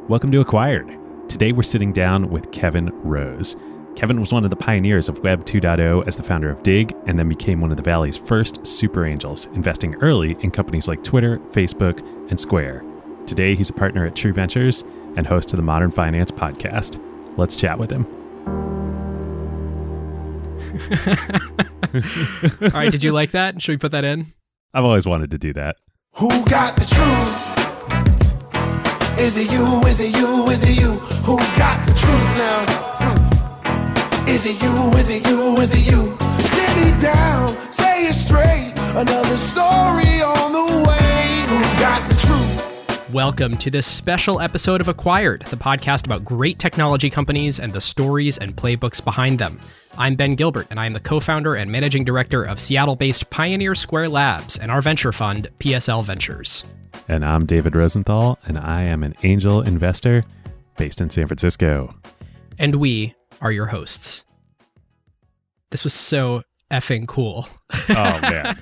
Welcome to Acquired. Today we're sitting down with Kevin Rose. Kevin was one of the pioneers of Web 2.0 as the founder of Dig, and then became one of the Valley's first super angels, investing early in companies like Twitter, Facebook, and Square. Today he's a partner at True Ventures and host of the Modern Finance podcast. Let's chat with him. All right, did you like that? Should we put that in? I've always wanted to do that. Who got the truth? Is it you? Is it you? Is it you? Who got the truth now? Is it you? Is it you? Is it you? Sit me down, say it straight. Another story on the way. Who got the truth? Welcome to this special episode of Acquired, the podcast about great technology companies and the stories and playbooks behind them. I'm Ben Gilbert, and I am the co-founder and managing director of Seattle-based Pioneer Square Labs and our venture fund, PSL Ventures. And I'm David Rosenthal, and I am an angel investor based in San Francisco. And we are your hosts. This was so effing cool. Oh, man.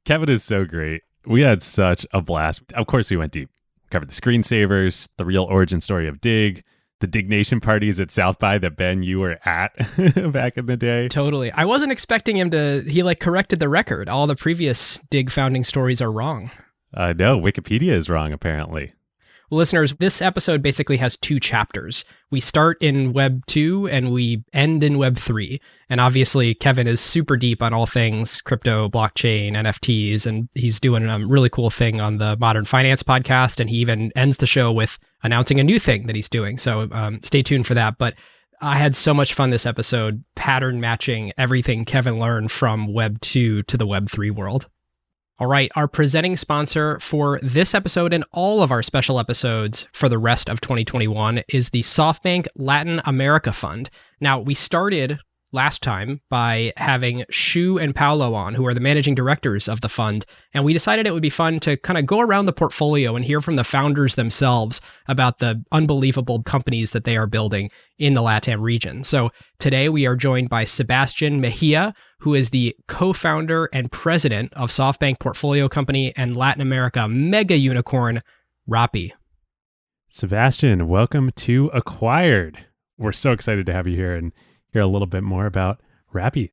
Kevin is so great. We had such a blast. Of course, we went deep. Covered the screensavers, the real origin story of Dig, the Dig Nation parties at South by that, Ben, you were at back in the day. Totally. I wasn't expecting him to, he corrected the record. All the previous Dig founding stories are wrong. No, Wikipedia is wrong, apparently. Well, listeners, this episode basically has two chapters. We start in Web 2 and we end in Web 3. And obviously, Kevin is super deep on all things crypto, blockchain, NFTs, and he's doing a really cool thing on the Modern Finance podcast. And he even ends the show with announcing a new thing that he's doing. So stay tuned for that. But I had so much fun this episode, pattern matching everything Kevin learned from Web 2 to the Web 3 world. All right, our presenting sponsor for this episode and all of our special episodes for the rest of 2021 is the SoftBank Latin America Fund. Now, we started last time by having Shu and Paolo on, who are the managing directors of the fund, and we decided it would be fun to kind of go around the portfolio and hear from the founders themselves about the unbelievable companies that they are building in the LATAM region. So today we are joined by Sebastian Mejia, who is the co-founder and president of SoftBank portfolio company and Latin America mega unicorn, Rappi. Sebastian, welcome to Acquired. We're so excited to have you here and hear a little bit more about Rappi.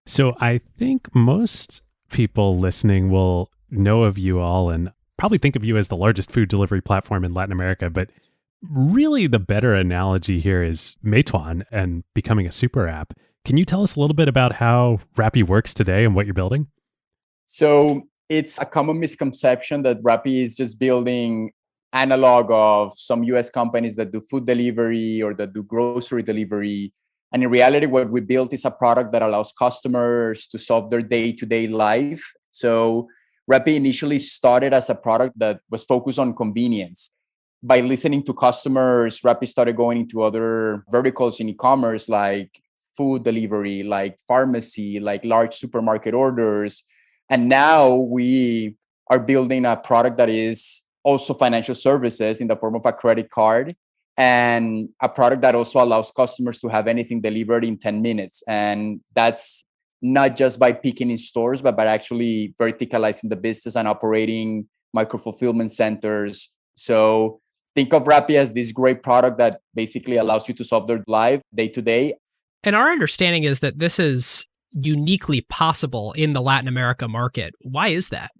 So I think most people listening will know of you all and probably think of you as the largest food delivery platform in Latin America, but really the better analogy here is Meituan and becoming a super app. Can you tell us a little bit about how Rappi works today and what you're building? So it's a common misconception that Rappi is just building analog of some US companies that do food delivery or that do grocery delivery. And in reality, what we built is a product that allows customers to solve their day-to-day life. So Rappi initially started as a product that was focused on convenience. By listening to customers, Rappi started going into other verticals in e-commerce like food delivery, like pharmacy, like large supermarket orders. And now we are building a product that is also financial services in the form of a credit card, and a product that also allows customers to have anything delivered in 10 minutes. And that's not just by picking in stores, but by actually verticalizing the business and operating micro-fulfillment centers. So think of Rappi as this great product that basically allows you to solve their life day to day. And our understanding is that this is uniquely possible in the Latin America market. Why is that?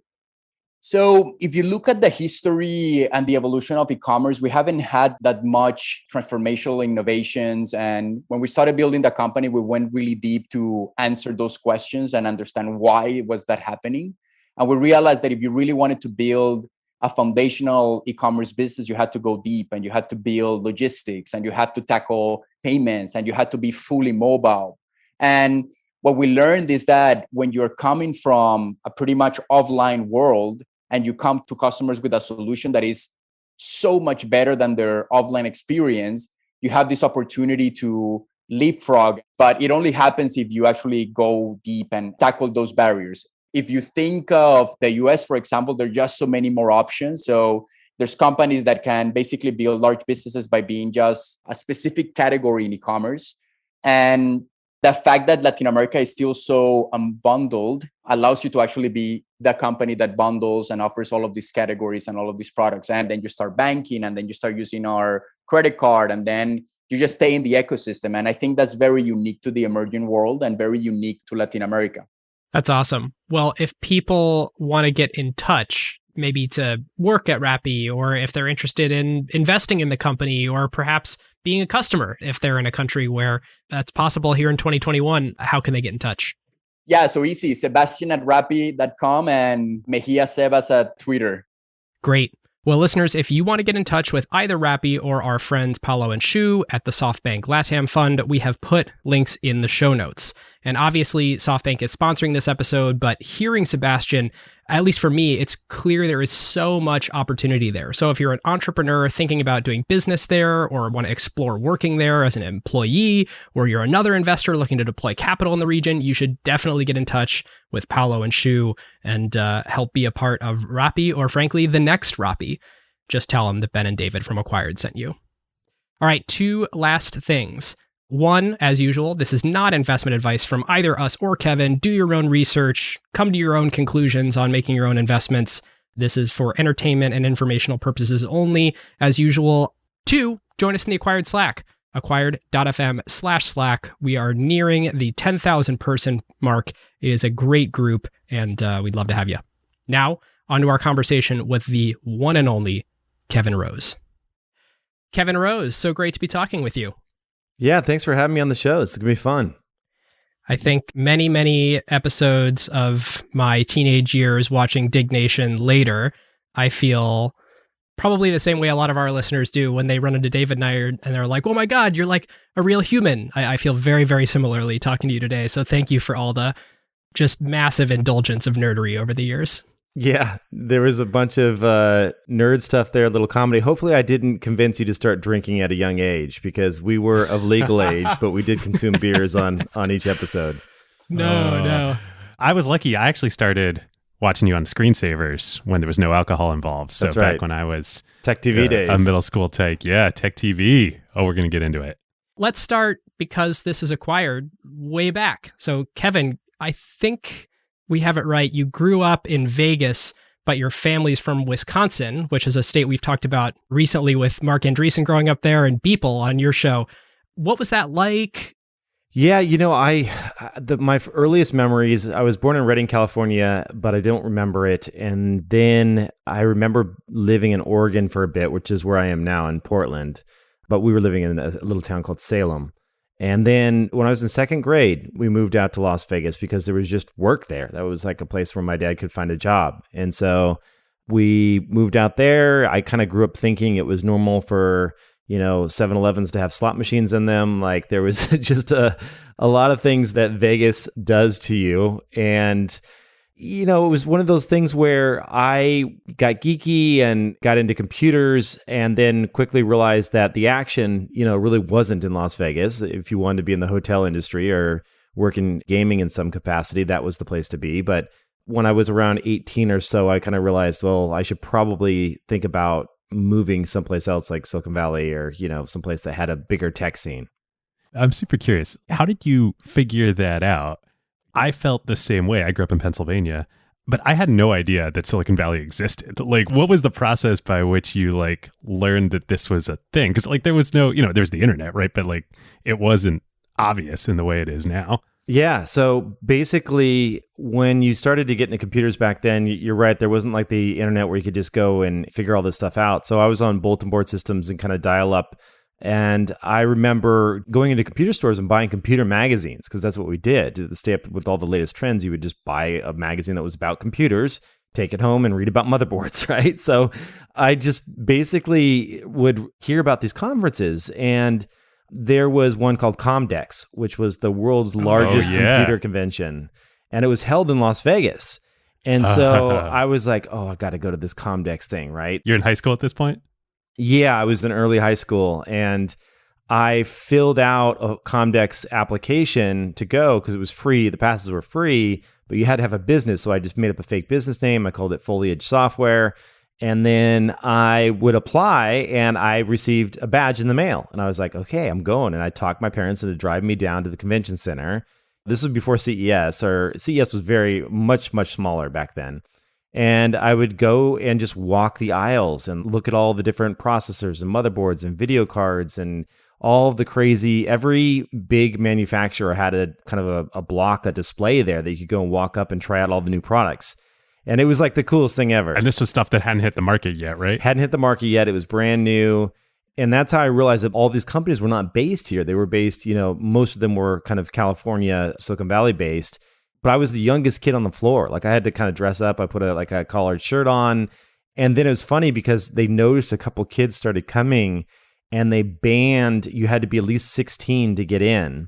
So if you look at the history and the evolution of e-commerce, we haven't had that much transformational innovations. And when we started building the company, we went really deep to answer those questions and understand why was that happening. And we realized that if you really wanted to build a foundational e-commerce business, you had to go deep and you had to build logistics and you had to tackle payments and you had to be fully mobile. And what we learned is that when you're coming from a pretty much offline world and you come to customers with a solution that is so much better than their offline experience, you have this opportunity to leapfrog. But it only happens if you actually go deep and tackle those barriers. If you think of the US, for example, there are just so many more options. So there's companies that can basically build large businesses by being just a specific category in e-commerce. And the fact that Latin America is still so unbundled allows you to actually be the company that bundles and offers all of these categories and all of these products. And then you start banking, and then you start using our credit card, and then you just stay in the ecosystem. And I think that's very unique to the emerging world and very unique to Latin America. That's awesome. Well, if people want to get in touch, maybe to work at Rappi, or if they're interested in investing in the company, or perhaps being a customer, if they're in a country where that's possible here in 2021, how can they get in touch? Yeah, so easy. Sebastian@rappi.com and Mejia Sebas at Twitter. Great. Well, listeners, if you want to get in touch with either Rappi or our friends Paolo and Shu at the SoftBank LATAM Fund, we have put links in the show notes. And obviously, SoftBank is sponsoring this episode, but hearing Sebastian, at least for me, it's clear there is so much opportunity there. So if you're an entrepreneur thinking about doing business there, or want to explore working there as an employee, or you're another investor looking to deploy capital in the region, you should definitely get in touch with Paolo and Shu and help be a part of Rappi, or frankly, the next Rappi. Just tell them that Ben and David from Acquired sent you. All right, two last things. One, as usual, this is not investment advice from either us or Kevin. Do your own research, come to your own conclusions on making your own investments. This is for entertainment and informational purposes only. As usual, two, join us in the Acquired Slack, acquired.fm/Slack. We are nearing the 10,000 person mark. It is a great group, and we'd love to have you. Now, on to our conversation with the one and only Kevin Rose. Kevin Rose, so great to be talking with you. Yeah, thanks for having me on the show. It's going to be fun. I think many, many episodes of my teenage years watching Dignation later, I feel probably the same way a lot of our listeners do when they run into David and I and they're like, oh my God, you're like a real human. I feel very, very similarly talking to you today. So thank you for all the just massive indulgence of nerdery over the years. Yeah, there was a bunch of nerd stuff there, a little comedy. Hopefully I didn't convince you to start drinking at a young age, because we were of legal age, but we did consume beers on each episode. No. I was lucky. I actually started watching you on Screensavers when there was no alcohol involved. So That's right. Back when I was Tech TV days. A middle school tech. Yeah, Tech TV. Oh, we're going to get into it. Let's start, because this is Acquired, way back. So Kevin, I think we have it right. You grew up in Vegas, but your family's from Wisconsin, which is a state we've talked about recently with Mark Andreessen growing up there and Beeple on your show. What was that like? Yeah, my earliest memories, I was born in Redding, California, but I don't remember it. And then I remember living in Oregon for a bit, which is where I am now in Portland. But we were living in a little town called Salem. And then when I was in second grade, we moved out to Las Vegas because there was just work there. That was like a place where my dad could find a job. And so we moved out there. I kind of grew up thinking it was normal for, 7-Elevens to have slot machines in them. Like there was just a lot of things that Vegas does to you. And it was one of those things where I got geeky and got into computers, and then quickly realized that the action, really wasn't in Las Vegas. If you wanted to be in the hotel industry or work in gaming in some capacity, that was the place to be. But when I was around 18 or so, I kind of realized, well, I should probably think about moving someplace else like Silicon Valley or, someplace that had a bigger tech scene. I'm super curious. How did you figure that out? I felt the same way. I grew up in Pennsylvania, but I had no idea that Silicon Valley existed. Like, what was the process by which you learned that this was a thing? Because there was no, there's the internet, right? But it wasn't obvious in the way it is now. Yeah. So basically, when you started to get into computers back then, you're right. There wasn't like the internet where you could just go and figure all this stuff out. So I was on bulletin board systems and kind of dial up. And I remember going into computer stores and buying computer magazines, because that's what we did. To stay up with all the latest trends, you would just buy a magazine that was about computers, take it home and read about motherboards, right? So I just basically would hear about these conferences. And there was one called Comdex, which was the world's largest computer convention. And it was held in Las Vegas. And so I was like, oh, I got to go to this Comdex thing, right? You're in high school at this point? Yeah, I was in early high school, and I filled out a Comdex application to go because it was free. The passes were free, but you had to have a business. So I just made up a fake business name. I called it Foliage Software. And then I would apply, and I received a badge in the mail. And I was like, okay, I'm going. And I talked my parents into driving me down to the convention center. This was before CES, or CES was very much smaller back then. And I would go and just walk the aisles and look at all the different processors and motherboards and video cards and all of the crazy, every big manufacturer had a kind of a block, a display there that you could go and walk up and try out all the new products. And it was like the coolest thing ever. And this was stuff that hadn't hit the market yet, right? Hadn't hit the market yet. It was brand new. And that's how I realized that all these companies were not based here. They were based, most of them were kind of California, Silicon Valley based. But I was the youngest kid on the floor. Like I had to kind of dress up. I put a collared shirt on. And then it was funny because they noticed a couple kids started coming and they banned, you had to be at least 16 to get in.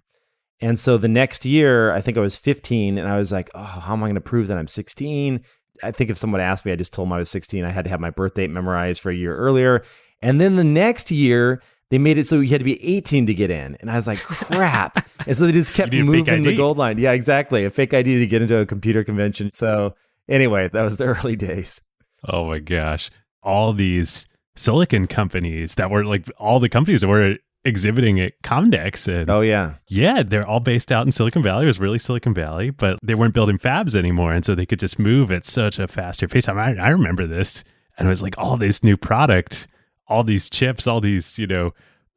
And so the next year, I think I was 15 and I was like, oh, how am I going to prove that I'm 16? I think if someone asked me, I just told them I was 16. I had to have my birth date memorized for a year earlier. And then the next year, they made it so you had to be 18 to get in. And I was like, crap. And so they just kept moving the gold line. Yeah, exactly. A fake ID to get into a computer convention. So anyway, that was the early days. Oh my gosh. All these silicon companies that were like all the companies that were exhibiting at Comdex. And oh, yeah. Yeah, they're all based out in Silicon Valley. It was really Silicon Valley, but they weren't building fabs anymore. And so they could just move at such a faster pace. I remember this. And it was like all this new product, all these chips, all these,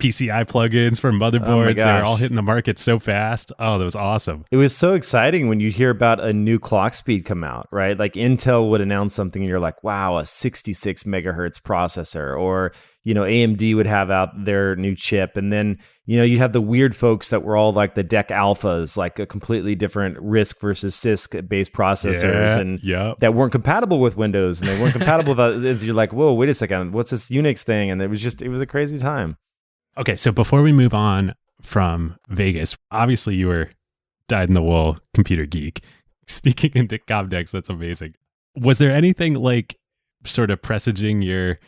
PCI plugins for motherboards. They're all hitting the market so fast. Oh, that was awesome. It was so exciting when you hear about a new clock speed come out, right? Like Intel would announce something and you're like, wow, a 66 megahertz processor. Or, AMD would have out their new chip. And then, you have the weird folks that were all like the DEC alphas, like a completely different RISC versus CISC based processors that weren't compatible with Windows and they weren't compatible with you're like, whoa, wait a second, what's this Unix thing? And it was a crazy time. Okay, so before we move on from Vegas, obviously you were dyed-in-the-wool computer geek, sneaking into Comdex. That's amazing. Was there anything like sort of presaging your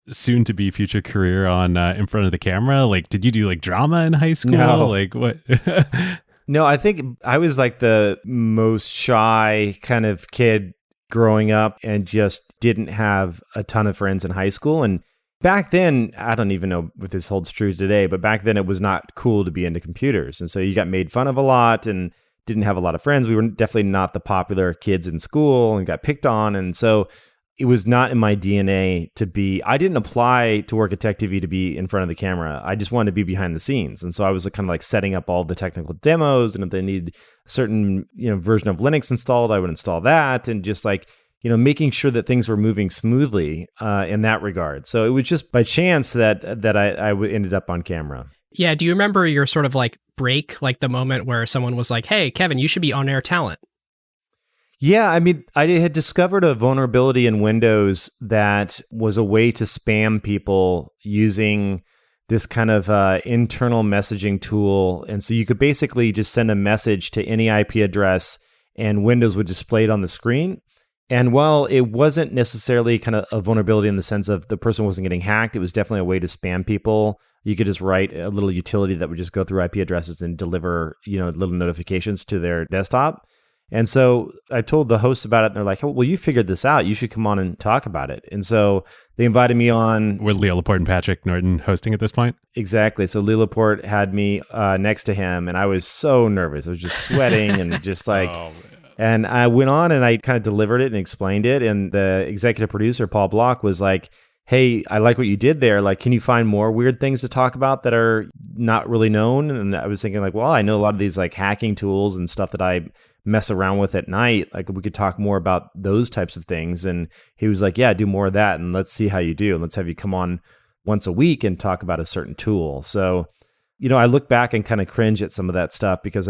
soon-to-be future career on in front of the camera? Like, did you do like drama in high school? No. Like what? No, I think I was like the most shy kind of kid growing up and just didn't have a ton of friends in high school. And back then, I don't even know if this holds true today, but back then it was not cool to be into computers. And so you got made fun of a lot and didn't have a lot of friends. We were definitely not the popular kids in school and got picked on. And so it was not in my DNA I didn't apply to work at Tech TV to be in front of the camera. I just wanted to be behind the scenes. And so I was kind of like setting up all the technical demos. And if they needed a certain, version of Linux installed, I would install that. And just like, making sure that things were moving smoothly in that regard. So it was just by chance that I ended up on camera. Yeah. Do you remember your sort of like break, like the moment where someone was like, hey, Kevin, you should be on-air talent? Yeah. I mean, I had discovered a vulnerability in Windows that was a way to spam people using this kind of internal messaging tool. And so you could basically just send a message to any IP address and Windows would display it on the screen. And while it wasn't necessarily kind of a vulnerability in the sense of the person wasn't getting hacked, it was definitely a way to spam people. You could just write a little utility that would just go through IP addresses and deliver, little notifications to their desktop. And so I told the hosts about it and they're like, oh, well, you figured this out. You should come on and talk about it. And so they invited me on. With Leo Laporte and Patrick Norton hosting at this point? Exactly. So Leo Laporte had me next to him and I was so nervous. I was just sweating and just like... oh, and I went on and I kind of delivered it and explained it. And the executive producer, Paul Block, was like, hey, I like what you did there. Like, can you find more weird things to talk about that are not really known? And I was thinking like, well, I know a lot of these like hacking tools and stuff that I mess around with at night. Like we could talk more about those types of things. And he was like, yeah, do more of that. And let's see how you do. And let's have you come on once a week and talk about a certain tool. So, I look back and kind of cringe at some of that stuff because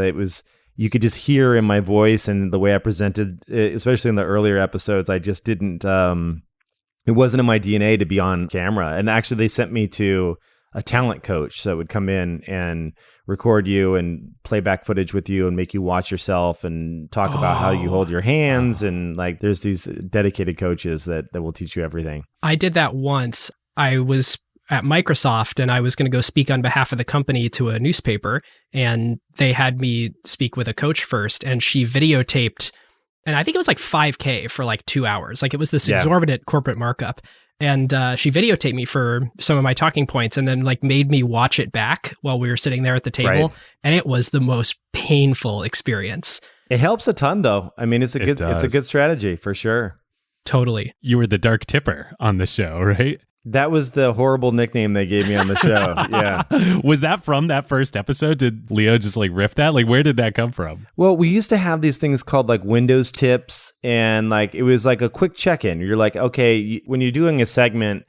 you could just hear in my voice and the way I presented, especially in the earlier episodes, I just didn't, it wasn't in my DNA to be on camera. And actually they sent me to a talent coach that would come in and record you and play back footage with you and make you watch yourself and talk about how you hold your hands. And like, there's these dedicated coaches that will teach you everything. I did that once. I was at Microsoft and I was going to go speak on behalf of the company to a newspaper, and they had me speak with a coach first, and she videotaped, and I think it was like $5,000 for like 2 hours. Like it was this exorbitant corporate markup. And she videotaped me for some of my talking points and then like made me watch it back while we were sitting there at the table. Right. And it was the most painful experience. It helps a ton though. I mean, it's a good strategy for sure. Totally. You were the dark tipper on the show, right? That was the horrible nickname they gave me on the show. Yeah. Was that from that first episode? Did Leo just like riff that? Like, where did that come from? Well, we used to have these things called like Windows tips, and like it was like a quick check-in. You're like, okay, when you're doing a segment,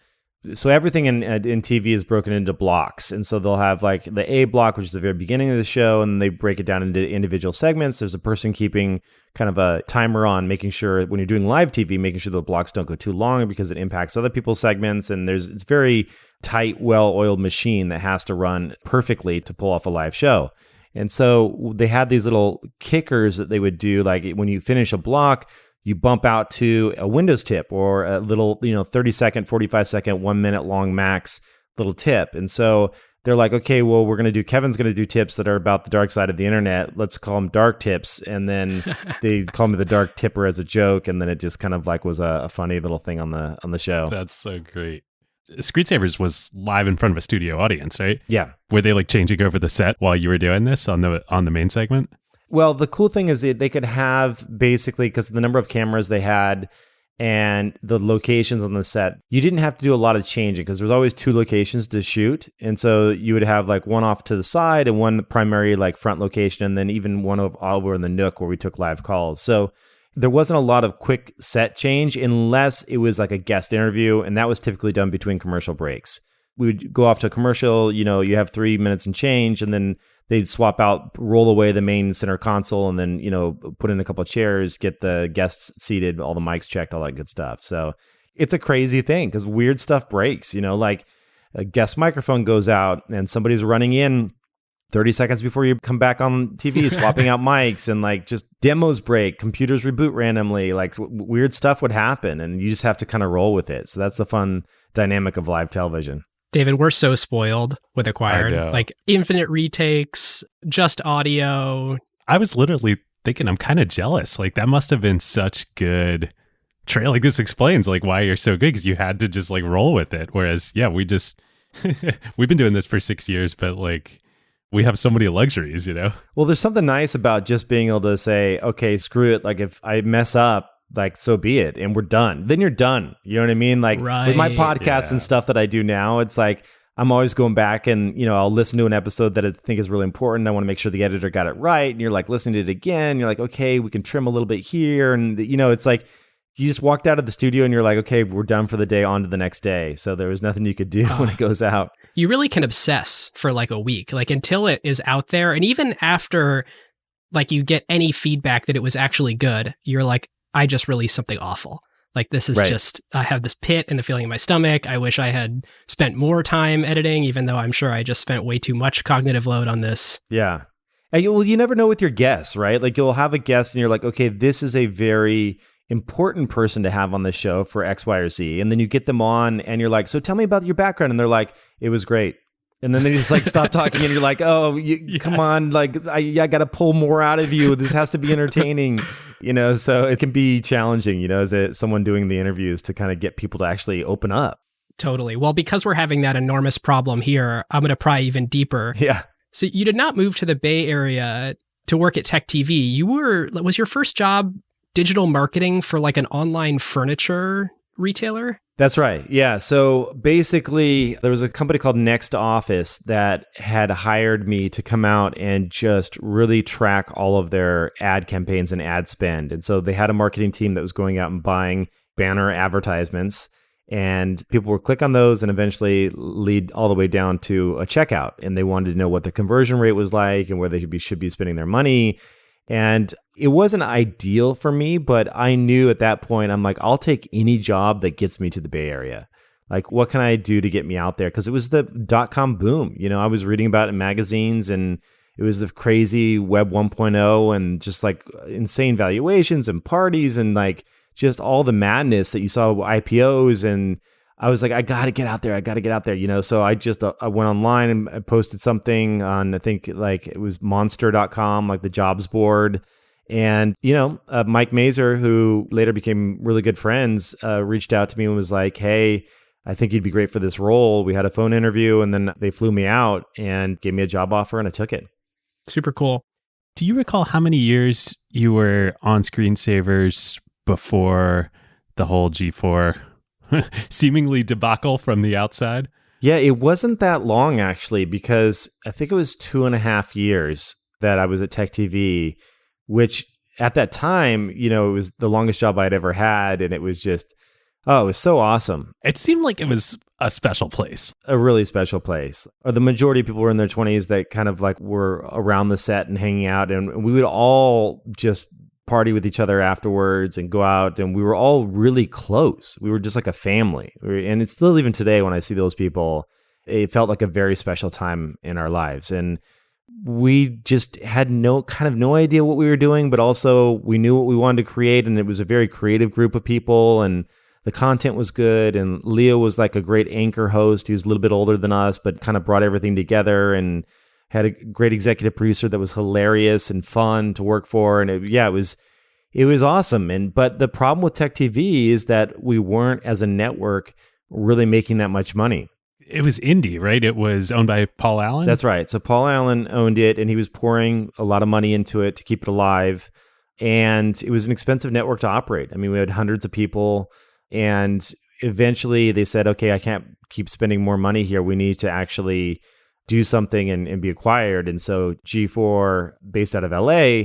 so everything in TV is broken into blocks. And so they'll have like the A block, which is the very beginning of the show, and they break it down into individual segments. There's a person keeping kind of a timer on, making sure when you're doing live TV, making sure the blocks don't go too long because it impacts other people's segments. And it's very tight, well-oiled machine that has to run perfectly to pull off a live show. And so they had these little kickers that they would do, like when you finish a block, you bump out to a Windows tip or a little, 30-second, 45-second, 1 minute long max little tip. And so they're like, okay, well, Kevin's going to do tips that are about the dark side of the internet. Let's call them dark tips. And then they call me the dark tipper as a joke. And then it just kind of like was a funny little thing on the show. That's so great. Screensavers was live in front of a studio audience, right? Yeah. Were they like changing over the set while you were doing this on the main segment? Well, the cool thing is that they could have basically, because of the number of cameras they had and the locations on the set, you didn't have to do a lot of changing because there's always 2 locations to shoot. And so you would have like one off to the side and one primary like front location, and then even one over in the nook where we took live calls. So there wasn't a lot of quick set change unless it was like a guest interview, and that was typically done between commercial breaks. We would go off to a commercial, you have 3 minutes and change, and then they'd swap out, roll away the main center console, and then, put in a couple of chairs, get the guests seated, all the mics checked, all that good stuff. So it's a crazy thing because weird stuff breaks, like a guest microphone goes out and somebody's running in 30 seconds before you come back on TV, swapping out mics, and like just demos break, computers reboot randomly, like weird stuff would happen, and you just have to kind of roll with it. So that's the fun dynamic of live television. David, we're so spoiled with Acquired. Like infinite retakes, just audio. I was literally thinking I'm kind of jealous. Like that must have been such good trail. Like this explains like why you're so good, because you had to just like roll with it. Whereas, yeah, we just we've been doing this for 6 years, but like we have so many luxuries, Well, there's something nice about just being able to say, okay, screw it. Like if I mess up, like, so be it. And we're done. Then you're done. You know what I mean? Like with my podcasts and stuff that I do now, it's like, I'm always going back and, I'll listen to an episode that I think is really important. I want to make sure the editor got it right. And you're like listening to it again. You're like, okay, we can trim a little bit here. And, it's like, you just walked out of the studio and you're like, okay, we're done for the day, on to the next day. So there was nothing you could do when it goes out. You really can obsess for like a week, like until it is out there. And even after like you get any feedback that it was actually good, you're like, I just released something awful. Like this is just, I have this pit and the feeling in my stomach. I wish I had spent more time editing, even though I'm sure I just spent way too much cognitive load on this. Yeah. And you never know with your guests, right? Like you'll have a guest and you're like, okay, this is a very important person to have on the show for X, Y, or Z. And then you get them on and you're like, so tell me about your background. And they're like, it was great. And then they just like stop talking and you're like, oh, come on. Like I got to pull more out of you. This has to be entertaining, so it can be challenging, as someone doing the interviews to kind of get people to actually open up. Totally. Well, because we're having that enormous problem here, I'm going to pry even deeper. Yeah. So you did not move to the Bay Area to work at Tech TV. Was your first job digital marketing for like an online furniture retailer? That's right. Yeah. So basically, there was a company called Next Office that had hired me to come out and just really track all of their ad campaigns and ad spend. And so they had a marketing team that was going out and buying banner advertisements, and people would click on those and eventually lead all the way down to a checkout. And they wanted to know what the conversion rate was like and where they should be spending their money. And it wasn't ideal for me, but I knew at that point, I'm like, I'll take any job that gets me to the Bay Area. Like, what can I do to get me out there? Because it was the .com boom. I was reading about it in magazines, and it was the crazy Web 1.0 and just like insane valuations and parties and like just all the madness that you saw with IPOs. And I was like, I got to get out there. So I just, I went online and I posted something on, I think like it was monster.com, like the jobs board. And, Mike Mazer, who later became really good friends, reached out to me and was like, hey, I think you'd be great for this role. We had a phone interview and then they flew me out and gave me a job offer and I took it. Super cool. Do you recall how many years you were on Screensavers before the whole G4 seemingly debacle from the outside? Yeah, it wasn't that long actually, because I think it was 2.5 years that I was at Tech TV, which at that time, it was the longest job I'd ever had. And it was just, it was so awesome. It seemed like it was a special place. A really special place. The majority of people were in their 20s that kind of like were around the set and hanging out. And we would all just party with each other afterwards and go out. And we were all really close. We were just like a family. And it's still, even today, when I see those people, it felt like a very special time in our lives. And we just had no idea what we were doing, but also we knew what we wanted to create. And it was a very creative group of people. And the content was good, and Leo was like a great anchor host. He was a little bit older than us, but kind of brought everything together, and had a great executive producer that was hilarious and fun to work for. And it was awesome. But the problem with Tech TV is that we weren't, as a network, really making that much money. It was indie, right? It was owned by Paul Allen? That's right. So Paul Allen owned it, and he was pouring a lot of money into it to keep it alive. And it was an expensive network to operate. I mean, we had hundreds of people. And eventually they said, okay, I can't keep spending more money here. We need to actually do something and be acquired. And so G4, based out of LA,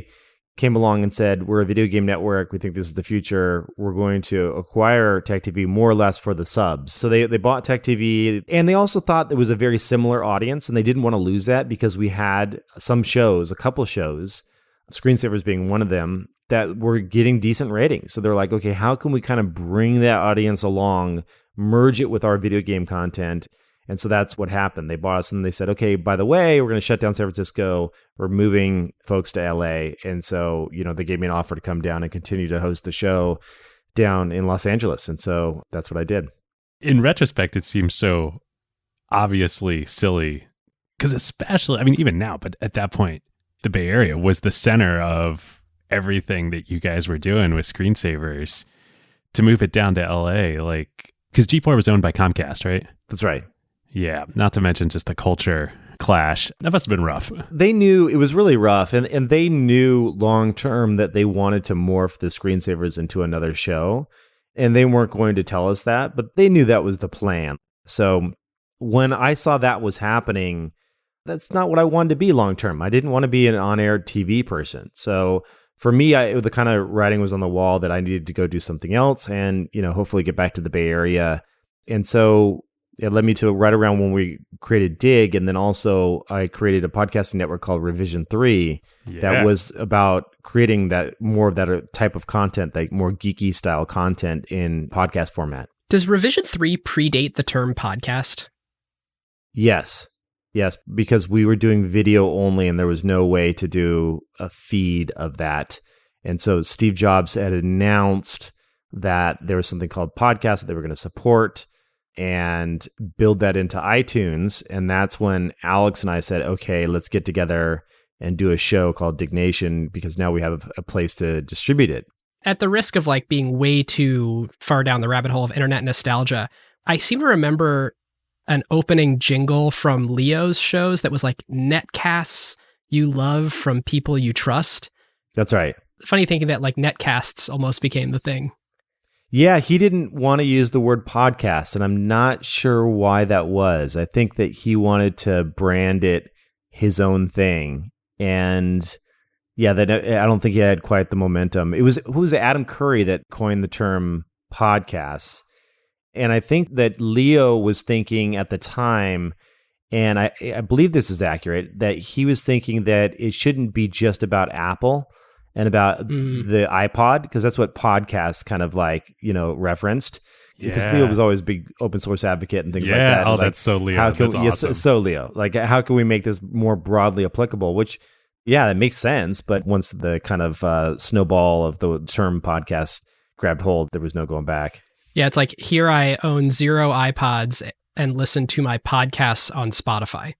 came along and said, we're a video game network. We think this is the future. We're going to acquire Tech TV more or less for the subs. So they bought Tech TV, and they also thought it was a very similar audience, and they didn't want to lose that because we had some shows, a couple shows, Screensavers being one of them, that were getting decent ratings. So they're like, okay, how can we kind of bring that audience along, merge it with our video game content? And so that's what happened. They bought us, and they said, okay, by the way, we're going to shut down San Francisco. We're moving folks to LA. And so, they gave me an offer to come down and continue to host the show down in Los Angeles. And so that's what I did. In retrospect, it seems so obviously silly, because especially, I mean, even now, but at that point, the Bay Area was the center of everything that you guys were doing with Screensavers. To move it down to LA, like, because G4 was owned by Comcast, right? That's right. Yeah, not to mention just the culture clash. That must have been rough. They knew it was really rough, and they knew long term that they wanted to morph the Screensavers into another show, and they weren't going to tell us that, but they knew that was the plan. So when I saw that was happening, that's not what I wanted to be long term. I didn't want to be an on-air TV person. So for me, the kind of writing was on the wall that I needed to go do something else and, hopefully get back to the Bay Area. And so it led me to right around when we created Dig. And then also I created a podcasting network called Revision 3 that was about creating that more of that type of content, like more geeky style content in podcast format. Does Revision 3 predate the term podcast? Yes, because we were doing video only, and there was no way to do a feed of that. And so Steve Jobs had announced that there was something called podcast that they were going to support and build that into iTunes. And that's when Alex and I said, okay, let's get together and do a show called Dignation, because now we have a place to distribute it. At the risk of like being way too far down the rabbit hole of internet nostalgia, I seem to remember an opening jingle from Leo's shows that was like, netcasts you love from people you trust. That's right. Funny thinking that like netcasts almost became the thing. Yeah, he didn't want to use the word podcast, and I'm not sure why that was. I think that he wanted to brand it his own thing. And yeah, I don't think he had quite the momentum. Who was Adam Curry that coined the term podcasts? And I think that Leo was thinking at the time, and I believe this is accurate, that he was thinking that it shouldn't be just about Apple and about the iPod, because that's what podcasts kind of like, referenced. Yeah. Because Leo was always a big open source advocate and things like that. Oh, like, that's so Leo. That's awesome. Yes, so Leo. Like, how can we make this more broadly applicable? Which, yeah, that makes sense. But once the kind of snowball of the term podcast grabbed hold, there was no going back. Yeah, it's like, here I own 0 iPods and listen to my podcasts on Spotify,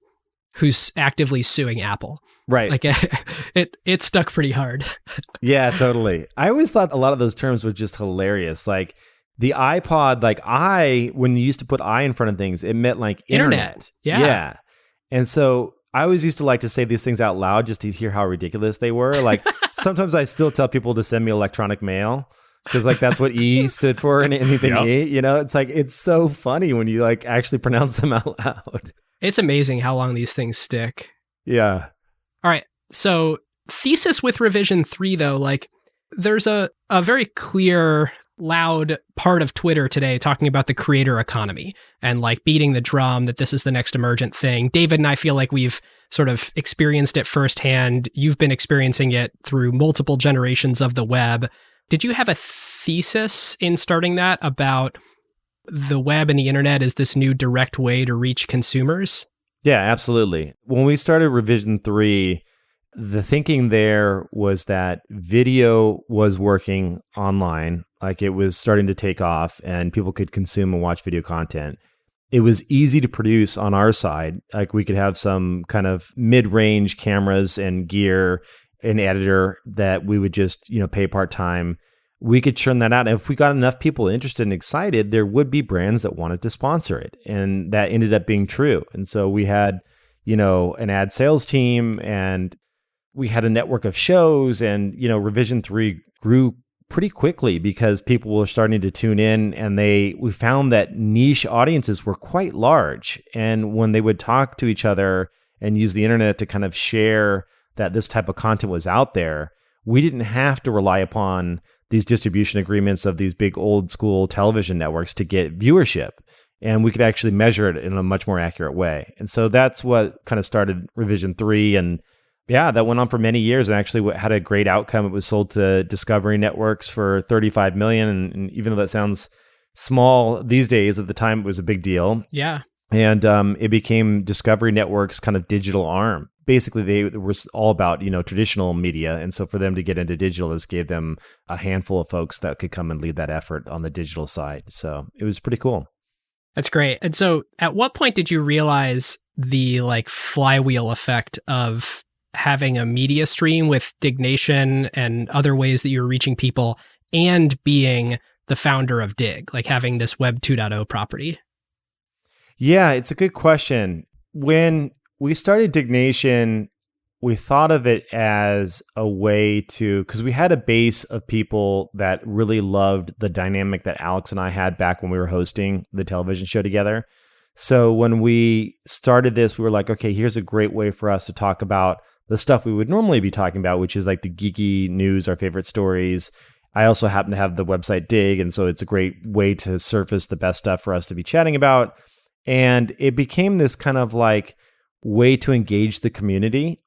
who's actively suing Apple. Right. Like, it stuck pretty hard. Yeah, totally. I always thought a lot of those terms were just hilarious. Like the iPod, like when you used to put I in front of things, it meant like internet. Yeah. And so I always used to like to say these things out loud just to hear how ridiculous they were. Like sometimes I still tell people to send me electronic mail. because like that's what E stood for and anything Yep. E, you know, it's like, it's so funny when you like actually pronounce them out loud. It's amazing how long these things stick. Yeah. All right. So thesis with revision 3, though, like there's a very clear, loud part of Twitter today talking about the creator economy and like beating the drum that this is the next emergent thing. David and I feel like we've sort of experienced it firsthand. You've been experiencing it through multiple generations of the web. Did you have a thesis in starting that about the web and the internet as this new direct way to reach consumers? Yeah, absolutely. When we started revision 3, the thinking there was that video was working online, like it was starting to take off and people could consume and watch video content. It was easy to produce on our side. Like we could have some kind of mid-range cameras and gear, an editor that we would just, pay part-time. We could churn that out. And if we got enough people interested and excited, there would be brands that wanted to sponsor it. And that ended up being true. And so we had, an ad sales team and we had a network of shows, and, revision 3 grew pretty quickly because people were starting to tune in, and we found that niche audiences were quite large. And when they would talk to each other and use the internet to kind of share that this type of content was out there, we didn't have to rely upon these distribution agreements of these big old school television networks to get viewership. And we could actually measure it in a much more accurate way. And so that's what kind of started revision 3. And yeah, that went on for many years and actually had a great outcome. It was sold to Discovery Networks for $35 million. And even though that sounds small these days, at the time it was a big deal. Yeah. And it became Discovery Network's kind of digital arm. Basically, they were all about, traditional media. And so for them to get into digital, this gave them a handful of folks that could come and lead that effort on the digital side. So it was pretty cool. That's great. And so at what point did you realize the like flywheel effect of having a media stream with Dignation and other ways that you're reaching people and being the founder of Dig, like having this Web 2.0 property? Yeah, it's a good question. When we started Dignation, we thought of it as a way to, because we had a base of people that really loved the dynamic that Alex and I had back when we were hosting the television show together. So when we started this, we were like, okay, here's a great way for us to talk about the stuff we would normally be talking about, which is like the geeky news, our favorite stories. I also happen to have the website Dig, and so it's a great way to surface the best stuff for us to be chatting about. And it became this kind of like way to engage the community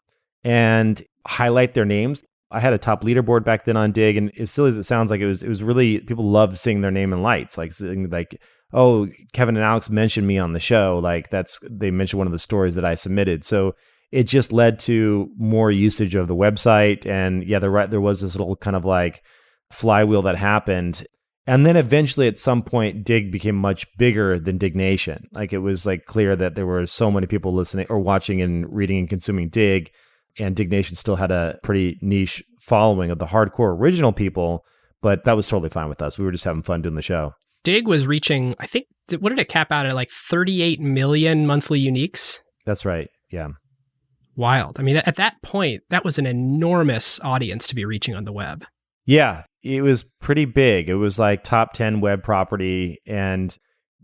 and highlight their names. I had a top leaderboard back then on Dig, and as silly as it sounds, like it was really, people loved seeing their name in lights, like saying like, oh, Kevin and Alex mentioned me on the show. Like they mentioned one of the stories that I submitted. So it just led to more usage of the website. And yeah, there was this little kind of like flywheel that happened. And then eventually at some point, Dig became much bigger than Dignation. Like it was like clear that there were so many people listening or watching and reading and consuming Dig, and Dignation still had a pretty niche following of the hardcore original people, but that was totally fine with us. We were just having fun doing the show. Dig was reaching, I think, what did it cap out at, like 38 million monthly uniques? That's right. Yeah. Wild. I mean, at that point, that was an enormous audience to be reaching on the web. Yeah, it was pretty big. It was like top 10 web property, and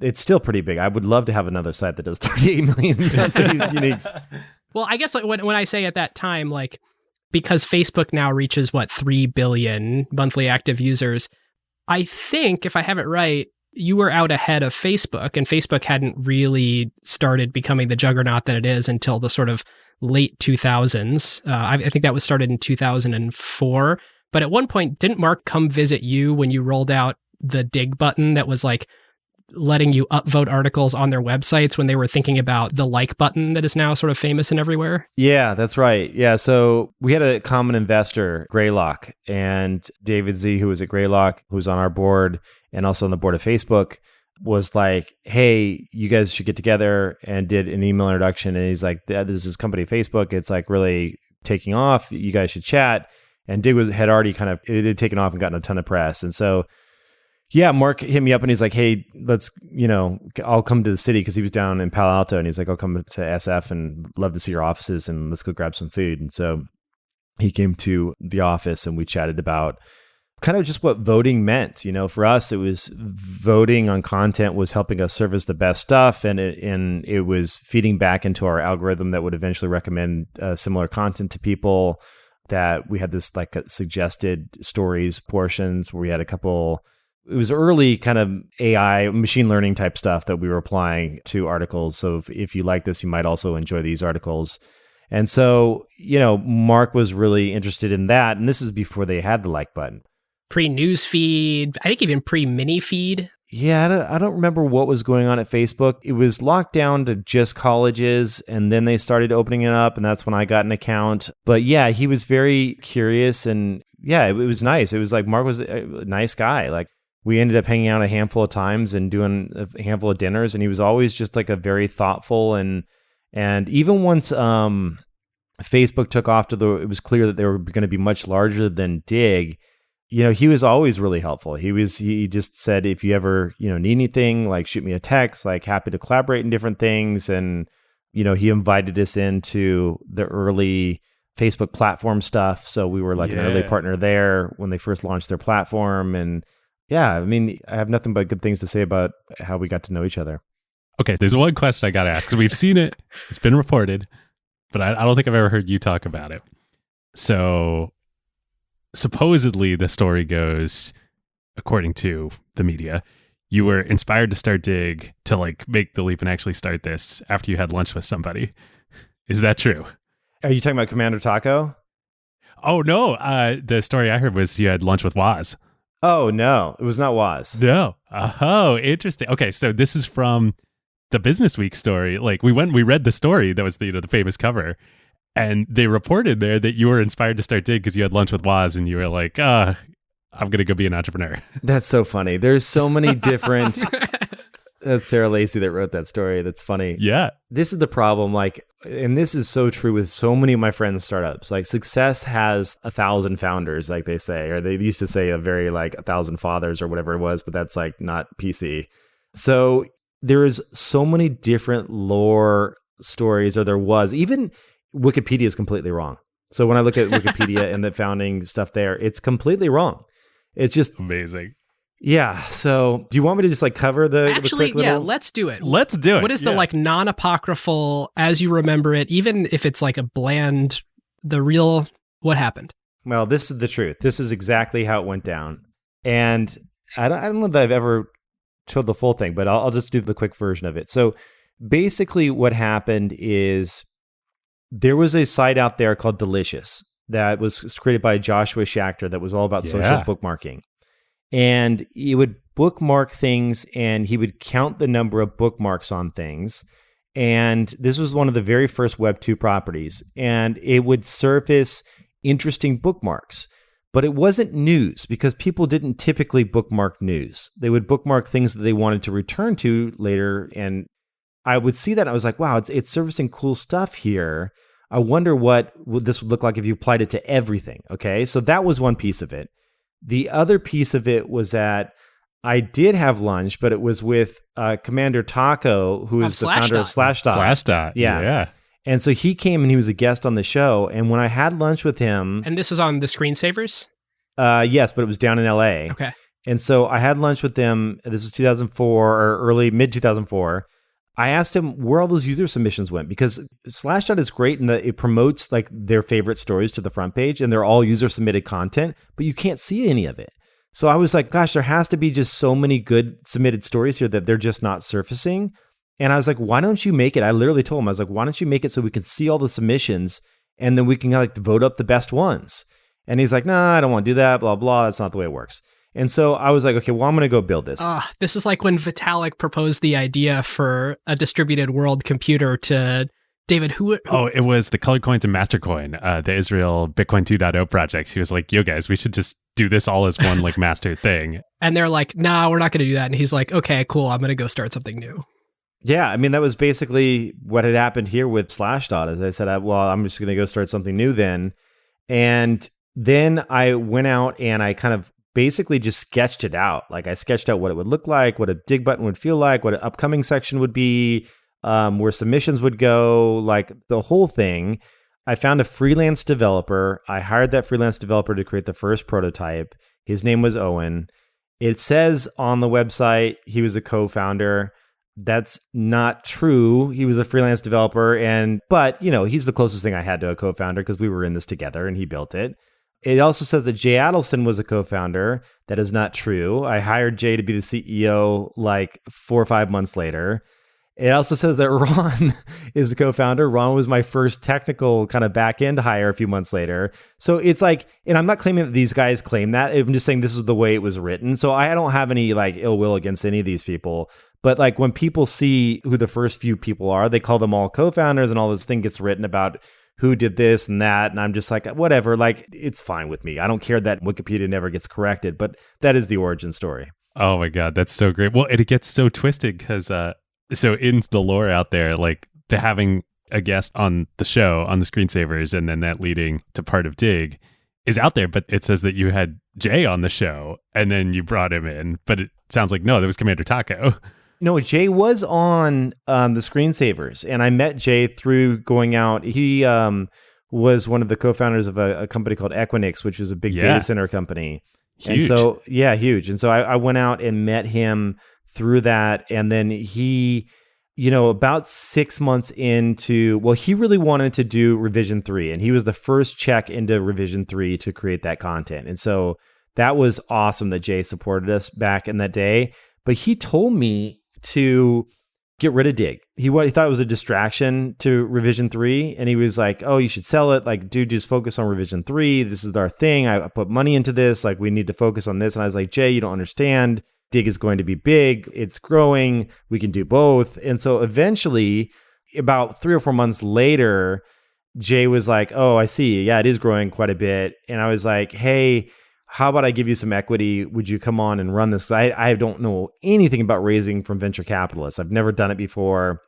it's still pretty big. I would love to have another site that does 38 million uniques. Well, I guess like when I say at that time, like because Facebook now reaches 3 billion monthly active users, I think if I have it right, you were out ahead of Facebook, and Facebook hadn't really started becoming the juggernaut that it is until the sort of late 2000s. I think that was started in 2004. But at one point, didn't Mark come visit you when you rolled out the Dig button that was like letting you upvote articles on their websites when they were thinking about the like button that is now sort of famous and everywhere? Yeah, that's right. Yeah, so we had a common investor, Greylock, and David Z, who was at Greylock, who was on our board and also on the board of Facebook, was like, hey, you guys should get together, and did an email introduction. And he's like, this is company Facebook. It's like really taking off. You guys should chat. And Dig had already it had taken off and gotten a ton of press. And so, yeah, Mark hit me up and he's like, hey, let's, I'll come to the city, because he was down in Palo Alto, and he's like, I'll come to SF and love to see your offices, and let's go grab some food. And so he came to the office and we chatted about kind of just what voting meant. For us, it was voting on content was helping us surface the best stuff, and it was feeding back into our algorithm that would eventually recommend similar content to people. That we had this like suggested stories portions where we had a couple. It was early kind of AI machine learning type stuff that we were applying to articles. So if you like this, you might also enjoy these articles. And so, Mark was really interested in that. And this is before they had the like button. Pre-news feed, I think even pre-mini feed. Yeah, I don't remember what was going on at Facebook. It was locked down to just colleges, and then they started opening it up, and that's when I got an account. But yeah, he was very curious, and yeah, it was nice. It was like Mark was a nice guy. Like we ended up hanging out a handful of times and doing a handful of dinners, and he was always just like a very thoughtful and even once Facebook took off it was clear that they were going to be much larger than Dig. He was always really helpful. He just said, if you ever, need anything, like shoot me a text, like happy to collaborate in different things. And, he invited us into the early Facebook platform stuff. So we were like an early partner there when they first launched their platform. And yeah, I mean, I have nothing but good things to say about how we got to know each other. Okay, there's one question I got to ask because we've seen it. It's been reported, but I don't think I've ever heard you talk about it. So supposedly the story goes, according to the media, you were inspired to start Dig to like make the leap and actually start this after you had lunch with somebody. Is that true? Are you talking about Commander Taco? Oh, no. The story I heard was you had lunch with Woz. Oh, no. It was not Woz. No. Oh, interesting. Okay, so this is from the Business Week story. Like we read the story that was the famous cover. And they reported there that you were inspired to start Dig because you had lunch with Woz and you were like, I'm going to go be an entrepreneur. That's so funny. There's so many different... That's Sarah Lacey that wrote that story. That's funny. Yeah. This is the problem. And this is so true with so many of my friends' startups. Like success has 1,000 founders, like they say, or they used to say a very 1,000 fathers or whatever it was, but that's like not PC. So there is so many different lore stories, or there was even... Wikipedia is completely wrong. So when I look at Wikipedia and the founding stuff there, it's completely wrong. It's just amazing. Yeah. So do you want me to just cover the Actually, the quick little... let's do it. Let's do it. What is the non-apocryphal, as you remember it, even if it's like a bland, the real, what happened? Well, this is the truth. This is exactly how it went down. And I don't know that I've ever told the full thing, but I'll just do the quick version of it. So basically what happened is there was a site out there called Delicious that was created by Joshua Schachter that was all about social bookmarking. And he would bookmark things and he would count the number of bookmarks on things. And this was one of the very first Web 2 properties. And it would surface interesting bookmarks. But it wasn't news because people didn't typically bookmark news. They would bookmark things that they wanted to return to later. And I would see that and I was like, wow, it's surfacing cool stuff here. I wonder what this would look like if you applied it to everything. Okay, so that was one piece of it. The other piece of it was that I did have lunch, but it was with Commander Taco, who is the founder of Slashdot. Slashdot, yeah. And so he came and he was a guest on the show. And when I had lunch with him... And this was on the Screensavers? Yes, but it was down in LA. Okay. And so I had lunch with him. This was 2004 or mid-2004. I asked him where all those user submissions went because Slashdot is great in that it promotes their favorite stories to the front page and they're all user submitted content, but you can't see any of it. So I was like, gosh, there has to be just so many good submitted stories here that they're just not surfacing. And I was like, why don't you make it? I literally told him, I was like, why don't you make it so we can see all the submissions and then we can vote up the best ones? And he's like, nah, I don't want to do that, blah, blah. That's not the way it works. And so I was like, okay, well, I'm going to go build this. This is like when Vitalik proposed the idea for a distributed world computer to David, who? Oh, it was the Colored Coins and Mastercoin, the Israel Bitcoin 2.0 projects. He was like, yo, guys, we should just do this all as one master thing. And they're like, nah, we're not going to do that. And he's like, okay, cool. I'm going to go start something new. Yeah, I mean, that was basically what had happened here with Slashdot. As I said, I'm just going to go start something new then. And then I went out and I kind of basically just sketched it out. I sketched out what it would look like, what a dig button would feel like, what an upcoming section would be, where submissions would go, the whole thing. I found a freelance developer. I hired that freelance developer to create the first prototype. His name was Owen. It says on the website he was a co-founder. That's not true. He was a freelance developer, but he's the closest thing I had to a co-founder because we were in this together and he built it. It also says that Jay Adelson was a co-founder. That is not true. I hired Jay to be the CEO like 4 or 5 months later. It also says that Ron is the co-founder. Ron was my first technical kind of back-end hire a few months later. So it's like, and I'm not claiming that these guys claim that. I'm just saying this is the way it was written. So I don't have any like ill will against any of these people. But like when people see who the first few people are, they call them all co-founders and all this thing gets written about who did this and that. And I'm just like, whatever, like it's fine with me. I don't care that Wikipedia never gets corrected, but that is the origin story. Oh my God, that's so great. Well, it gets so twisted because so in the lore out there, like the having a guest on the show on the screensavers and then that leading to part of Dig is out there, but it says that you had Jay on the show and then you brought him in, but it sounds like no, that was Commander Taco. No, Jay was on the screensavers, and I met Jay through going out. He was one of the co-founders of a company called Equinix, which is a big data center company. Huge. And so, huge. And so I went out and met him through that, and then he, about 6 months into, he really wanted to do revision 3, and he was the first check into revision 3 to create that content. And so that was awesome that Jay supported us back in that day. But he told me to get rid of Dig. He thought it was a distraction to revision 3. And he was like, oh, you should sell it. Like, dude, just focus on revision 3. This is our thing. I put money into this. Like, we need to focus on this. And I was like, Jay, you don't understand. Dig is going to be big. It's growing. We can do both. And so eventually, about 3 or 4 months later, Jay was like, oh, I see. Yeah, it is growing quite a bit. And I was like, hey, how about I give you some equity? Would you come on and run this? I don't know anything about raising from venture capitalists. I've never done it before.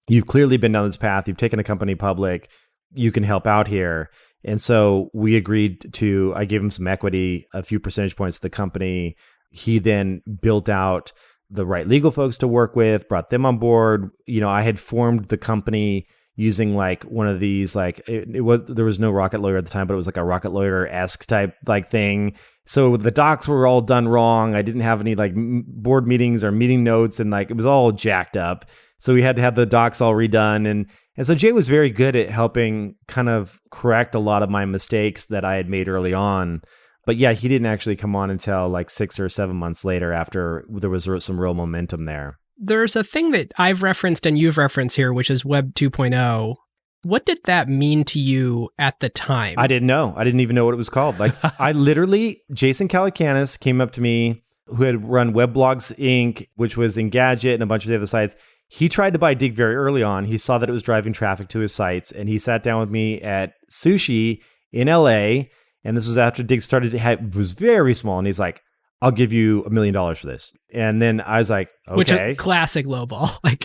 You've clearly been down this path. You've taken a company public. You can help out here. And so we agreed to, I gave him some equity, a few percentage points to the company. He then built out the right legal folks to work with, brought them on board. I had formed the company using like one of these, like there was no Rocket Lawyer at the time, but it was like a Rocket Lawyer-esque type like thing. So the docs were all done wrong. I didn't have any like board meetings or meeting notes, and like it was all jacked up. So we had to have the docs all redone. And so Jay was very good at helping kind of correct a lot of my mistakes that I had made early on. But yeah, he didn't actually come on until like 6 or 7 months later after there was some real momentum there. There's a thing that I've referenced and you've referenced here, which is Web 2.0. What did that mean to you at the time? I didn't know. I didn't even know what it was called. Like I literally, Jason Calacanis came up to me, who had run Weblogs Inc., which was Engadget and a bunch of the other sites. He tried to buy Dig very early on. He saw that it was driving traffic to his sites, and he sat down with me at Sushi in LA. And this was after Dig started to have, was very small. And he's like, I'll give you $1 million for this. And then I was like, okay. Which is classic lowball. Like,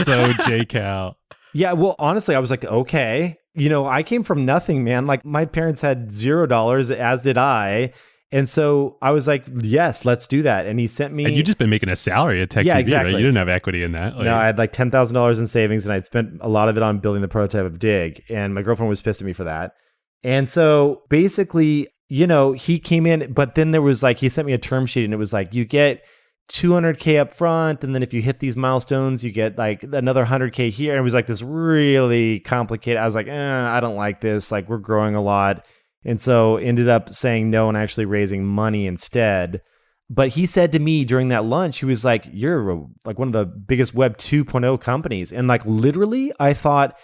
so JCal. Yeah, well, honestly, I was like, okay. I came from nothing, man. Like my parents had $0, as did I. And so I was like, yes, let's do that. And he sent me. And you'd just been making a salary at Tech TV, exactly. right? You didn't have equity in that. No, I had like $10,000 in savings, and I'd spent a lot of it on building the prototype of Dig. And my girlfriend was pissed at me for that. And so basically, he came in, but then there was like, he sent me a term sheet, and it was like, you get $200K up front. And then if you hit these milestones, you get like another $100K here. And it was like this really complicated. I was like, I don't like this. Like we're growing a lot. And so ended up saying no and actually raising money instead. But he said to me during that lunch, he was like, you're like one of the biggest Web 2.0 companies. And like literally I thought,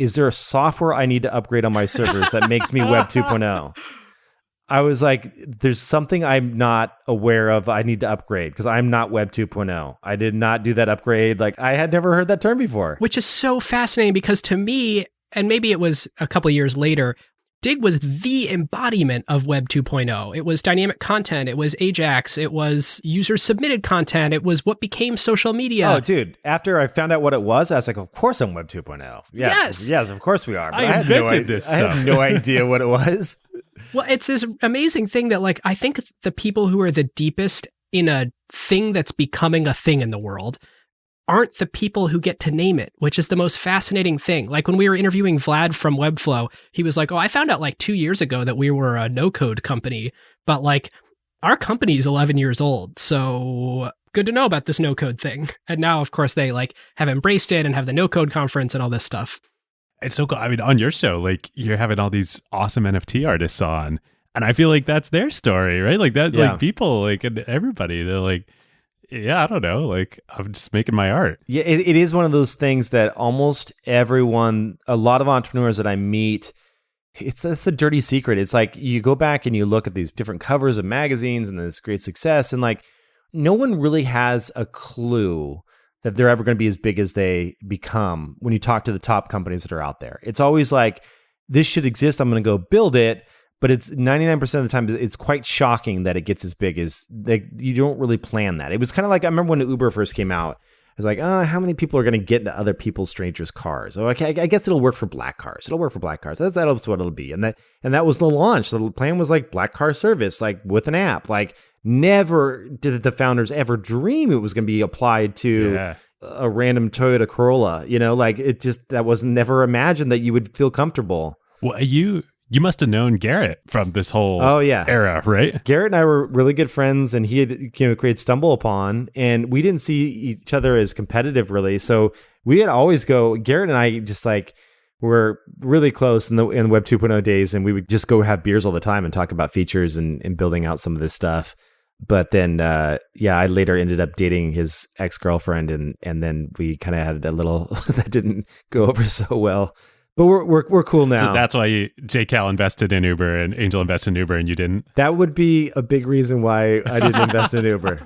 is there a software I need to upgrade on my servers that makes me Web 2.0? I was like, there's something I'm not aware of. I need to upgrade because I'm not Web 2.0. I did not do that upgrade. Like I had never heard that term before. Which is so fascinating because to me, and maybe it was a couple of years later, Dig was the embodiment of Web 2.0. It was dynamic content. It was Ajax. It was user-submitted content. It was what became social media. Oh, dude. After I found out what it was, I was like, of course I'm Web 2.0. Yeah, yes, of course we are. But I invented this stuff. I had no idea what it was. Well, it's this amazing thing that, like, I think the people who are the deepest in a thing that's becoming a thing in the world aren't the people who get to name it, which is the most fascinating thing. Like when we were interviewing Vlad from Webflow, he was like, oh, I found out like 2 years ago that we were a no-code company, but like our company is 11 years old, so good to know about this no code thing. And now, of course, they like have embraced it and have the no code conference and all this stuff. It's so cool. I mean, on your show, like you're having all these awesome NFT artists on, and I feel like that's their story, right? Like that, like people, like and everybody, they're like, yeah, I don't know, like I'm just making my art. Yeah, it is one of those things that almost everyone, a lot of entrepreneurs that I meet, it's a dirty secret. It's like you go back and you look at these different covers of magazines and this great success, and like no one really has a clue that they're ever going to be as big as they become when you talk to the top companies that are out there. It's always like, this should exist, I'm going to go build it. But it's 99% of the time, it's quite shocking that it gets as big as you don't really plan that. It was kind of like, I remember when Uber first came out, I was like, how many people are going to get into other people's strangers' cars? Oh, okay, I guess it'll work for black cars. It'll work for black cars. That's what it'll be. And that was the launch. The plan was like black car service, like with an app. Like never did the founders ever dream it was going to be applied to a random Toyota Corolla. You know, like that was never imagined that you would feel comfortable. Well, you must have known Garrett from this whole era, right? Garrett and I were really good friends, and he had created Stumble Upon, and we didn't see each other as competitive really. So we had always Garrett and I just like were really close in the Web 2.0 days, and we would just go have beers all the time and talk about features and building out some of this stuff. But then, I later ended up dating his ex-girlfriend, and then we kind of had a little that didn't go over so well. But we're cool now. So that's why J-Cal invested in Uber and Angel invested in Uber and you didn't? That would be a big reason why I didn't invest in Uber.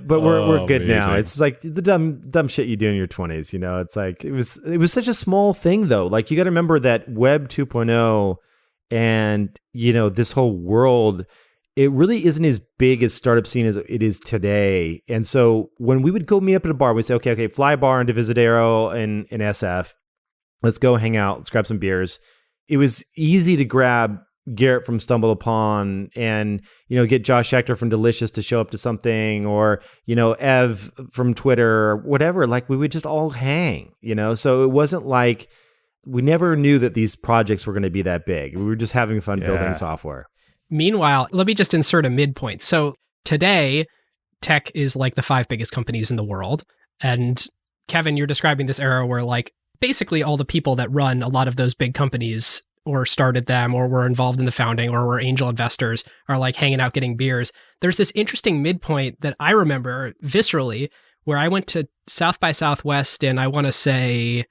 But we're good now. It's like the dumb shit you do in your 20s, you know. It's like it was such a small thing though. Like you got to remember that Web 2.0 and this whole world, it really isn't as big as startup scene as it is today. And so when we would go meet up at a bar, we'd say, okay, fly bar in Divisadero in SF. Let's go hang out. Let's grab some beers. It was easy to grab Garrett from Stumble Upon and, get Josh Schechter from Delicious to show up to something, or, Ev from Twitter or whatever. Like we would just all hang, So it wasn't like we never knew that these projects were going to be that big. We were just having fun building software. Meanwhile, let me just insert a midpoint. So today, tech is like the 5 biggest companies in the world. And Kevin, you're describing this era where like basically all the people that run a lot of those big companies or started them or were involved in the founding or were angel investors are like hanging out getting beers. There's this interesting midpoint that I remember viscerally where I went to South by Southwest in, I want to say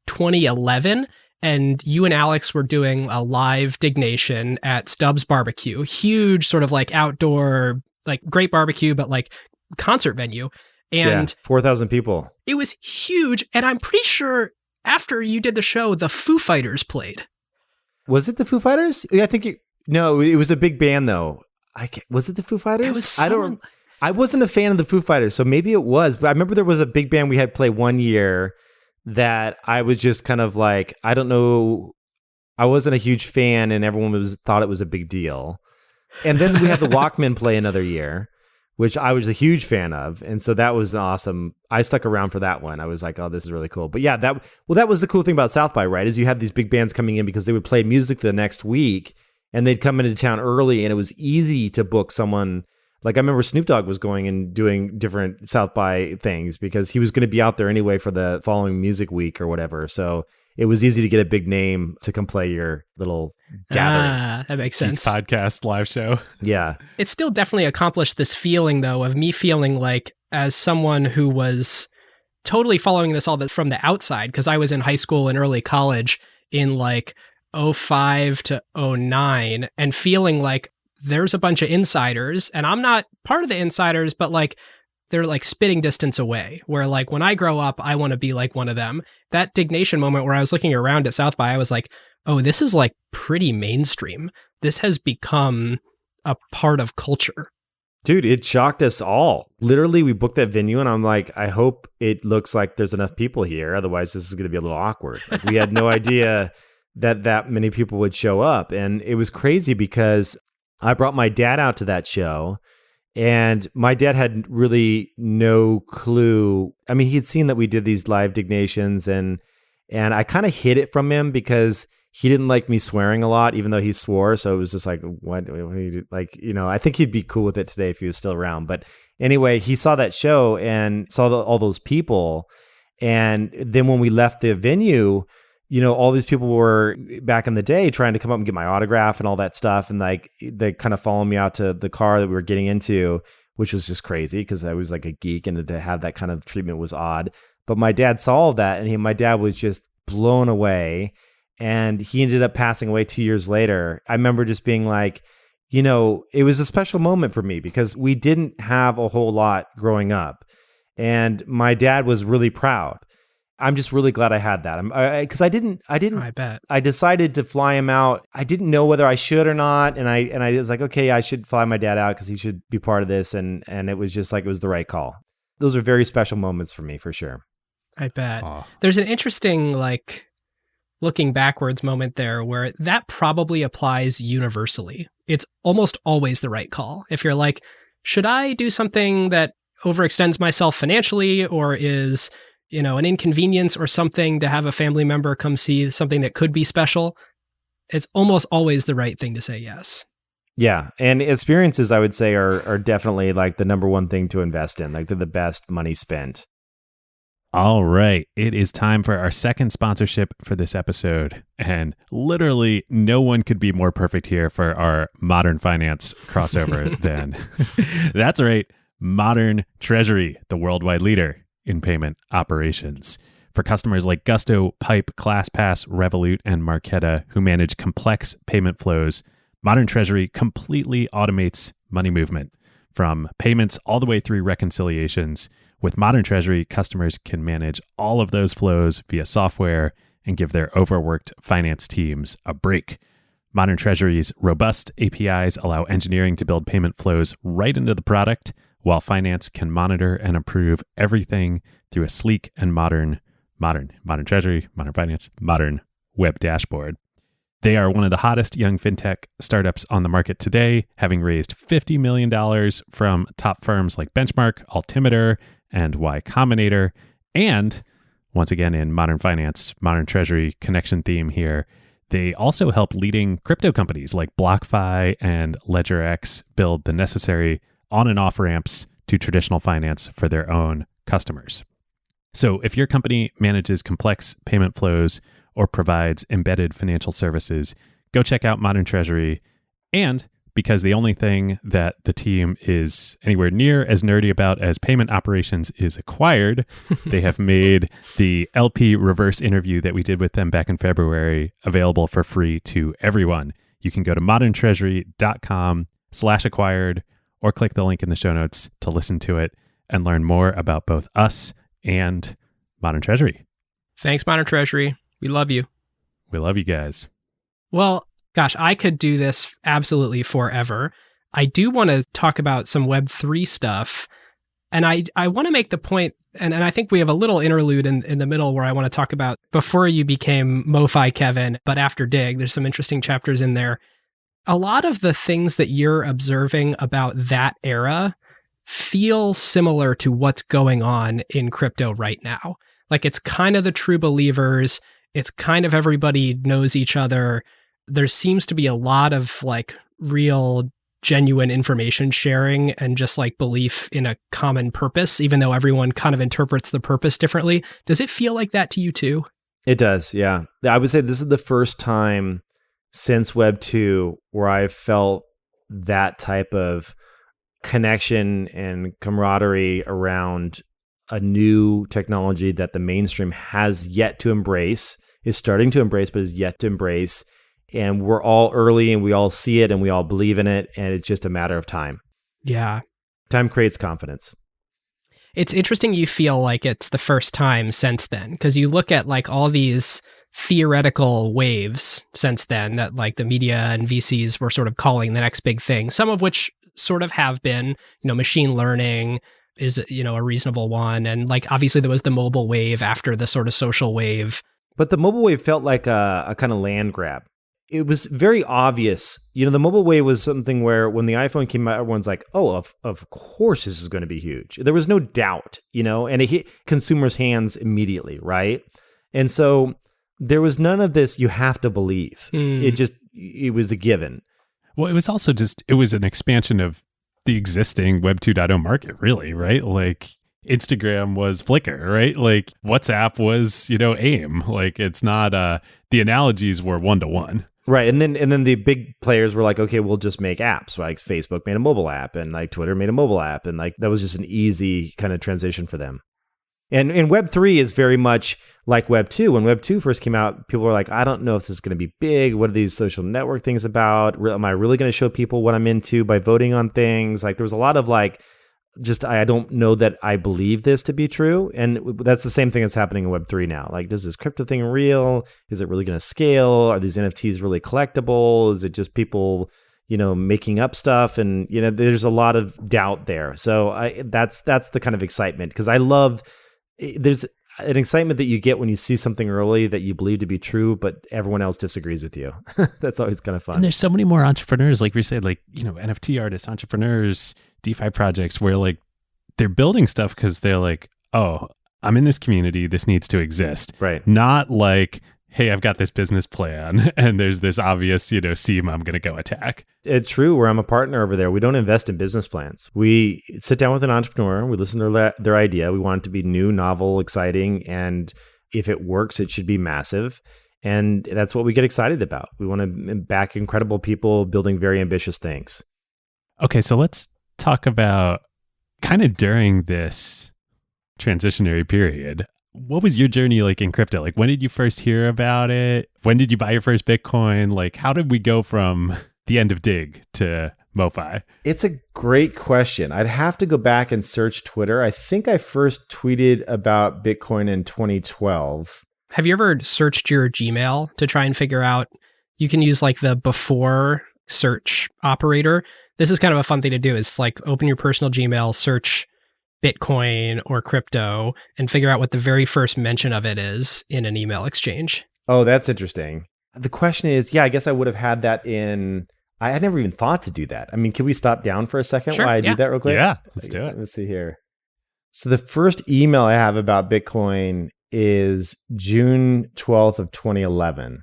2011, and you and Alex were doing a live Dignation at Stubbs Barbecue, huge sort of like outdoor, like great barbecue, but like concert venue. And 4,000 people. It was huge. And I'm pretty sure after you did the show, the Foo Fighters played. Was it the Foo Fighters? I think it was a big band though. Was it the Foo Fighters? I wasn't a fan of the Foo Fighters, so maybe it was. But I remember there was a big band we had play one year that I was just kind of like, I don't know. I wasn't a huge fan, and everyone thought it was a big deal. And then we had the Walkmen play another year, which I was a huge fan of. And so that was awesome. I stuck around for that one. I was like, oh, this is really cool. But yeah, that was the cool thing about South by, right? Is you had these big bands coming in because they would play music the next week and they'd come into town early, and it was easy to book someone. Like I remember Snoop Dogg was going and doing different South by things because he was going to be out there anyway for the following music week or whatever. So it was easy to get a big name to come play your little gathering. That makes sense. Podcast live show. Yeah. It still definitely accomplished this feeling, though, of me feeling like as someone who was totally following this all from the outside, because I was in high school and early college in like 05 to 09 and feeling like there's a bunch of insiders and I'm not part of the insiders, but like they're like spitting distance away, where like when I grow up, I want to be like one of them. That Dignation moment where I was looking around at South by, I was like, oh, this is like pretty mainstream. This has become a part of culture. Dude, it shocked us all. Literally, we booked that venue and I'm like, I hope it looks like there's enough people here. Otherwise, this is going to be a little awkward. Like, we had no idea that many people would show up. And it was crazy because I brought my dad out to that show. And my dad had really no clue. I mean, he'd seen that we did these live Dignations, and I kind of hid it from him because He didn't like me swearing a lot, even though he swore. So it was just like, what like, I think he'd be cool with it today if he was still around. But anyway, he saw that show and saw all those people. And then when we left the venue, all these people were back in the day trying to come up and get my autograph and all that stuff. And like, they kind of followed me out to the car that we were getting into, which was just crazy because I was like a geek, and to have that kind of treatment was odd. But my dad saw all that, and my dad was just blown away. And he ended up passing away 2 years later. I remember just being like, it was a special moment for me because we didn't have a whole lot growing up. And my dad was really proud. I'm just really glad I had that. Because I bet. I decided to fly him out. I didn't know whether I should or not. And I was like, okay, I should fly my dad out because he should be part of this. And it was just like, it was the right call. Those are very special moments for me, for sure. I bet. Aw. There's an interesting, like, looking backwards moment there where that probably applies universally. It's almost always the right call. If you're like, should I do something that overextends myself financially or is, an inconvenience or something to have a family member come see something that could be special? It's almost always the right thing to say yes. Yeah. And experiences, I would say, are definitely like the number one thing to invest in. Like, they're the best money spent. All right. It is time for our second sponsorship for this episode. And literally no one could be more perfect here for our modern finance crossover than. That's right. Modern Treasury, the worldwide leader in payment operations. For customers like Gusto, Pipe, ClassPass, Revolut, and Marqeta who manage complex payment flows, Modern Treasury completely automates money movement from payments all the way through reconciliations. With Modern Treasury, customers can manage all of those flows via software and give their overworked finance teams a break. Modern Treasury's robust APIs allow engineering to build payment flows right into the product, while finance can monitor and approve everything through a sleek and modern Treasury, modern finance, modern web dashboard. They are one of the hottest young fintech startups on the market today, having raised $50 million from top firms like Benchmark, Altimeter, and Y Combinator. And once again, in modern finance, Modern Treasury connection theme here, they also help leading crypto companies like BlockFi and LedgerX build the necessary on and off ramps to traditional finance for their own customers. So if your company manages complex payment flows or provides embedded financial services, go check out Modern Treasury. And because the only thing that the team is anywhere near as nerdy about as payment operations is acquired, they have made the LP reverse interview that we did with them back in February available for free to everyone. You can go to moderntreasury.com/acquired or click the link in the show notes to listen to it and learn more about both us and Modern Treasury. Thanks, Modern Treasury. We love you. We love you guys. Well, gosh, I could do this absolutely forever. I do want to talk about some Web3 stuff. And I want to make the point, and I think we have a little interlude in the middle where I want to talk about before you became MoFi Kevin, but after Dig. There's some interesting chapters in there. A lot of the things that you're observing about that era feel similar to what's going on in crypto right now. Like, it's kind of the true believers. It's kind of everybody knows each other. There seems to be a lot of like real genuine information sharing and just like belief in a common purpose, even though everyone kind of interprets the purpose differently. Does it feel like that to you too? It does, yeah. I would say this is the first time since Web 2 where I've felt that type of connection and camaraderie around a new technology that the mainstream has yet to embrace, is starting to embrace, but is yet to embrace. And we're all early and we all see it and we all believe in it. And it's just a matter of time. Yeah. Time creates confidence. It's interesting you feel like it's the first time since then, because you look at like all these theoretical waves since then that like the media and VCs were sort of calling the next big thing, some of which sort of have been, machine learning is, a reasonable one. And like, obviously there was the mobile wave after the sort of social wave. But the mobile wave felt like a kind of land grab. It was very obvious. The mobile wave was something where when the iPhone came out, everyone's like, oh, of course this is going to be huge. There was no doubt, and it hit consumers' hands immediately, right? And so there was none of this, you have to believe. It was a given. Well, it was also it was an expansion of the existing Web 2.0 market, really, right? Like Instagram was Flickr, right? Like WhatsApp was, AIM. Like it's not, the analogies were one-to-one. Right. And then the big players were like, okay, we'll just make apps. Like Facebook made a mobile app and like Twitter made a mobile app. And like that was just an easy kind of transition for them. And Web3 is very much like Web2. When Web2 first came out, people were like, I don't know if this is going to be big. What are these social network things about? Am I really going to show people what I'm into by voting on things? Like there was a lot of like, I don't know that I believe this to be true. And that's the same thing that's happening in Web3 now. Like, is this crypto thing real? Is it really going to scale? Are these NFTs really collectible? Is it just people, making up stuff? And, there's a lot of doubt there. So that's the kind of excitement, because there's an excitement that you get when you see something early that you believe to be true, but everyone else disagrees with you. That's always kind of fun. And there's so many more entrepreneurs, like we said, like, NFT artists, entrepreneurs, DeFi projects, where like they're building stuff because they're like, oh, I'm in this community, this needs to exist. Right. Not like, hey, I've got this business plan and there's this obvious, seam I'm going to go attack. It's true, where I'm a partner over there. We don't invest in business plans. We sit down with an entrepreneur, we listen to their idea. We want it to be new, novel, exciting. And if it works, it should be massive. And that's what we get excited about. We want to back incredible people building very ambitious things. Okay, so let's talk about kind of during this transitionary period. What was your journey like in crypto? Like, when did you first hear about it? When did you buy your first Bitcoin? Like, how did we go from the end of Dig to MoFi? It's a great question. I'd have to go back and search Twitter. I think I first tweeted about Bitcoin in 2012. Have you ever searched your Gmail to try and figure out, you can use like the before search operator. This is kind of a fun thing to do, is like open your personal Gmail, search Bitcoin or crypto, and figure out what the very first mention of it is in an email exchange. Oh, that's interesting. The question is, I guess I would have had that in... I had never even thought to do that. I mean, can we stop down for a second while I do that real quick? Yeah, let's do it. Let's see here. So the first email I have about Bitcoin is June 12th of 2011.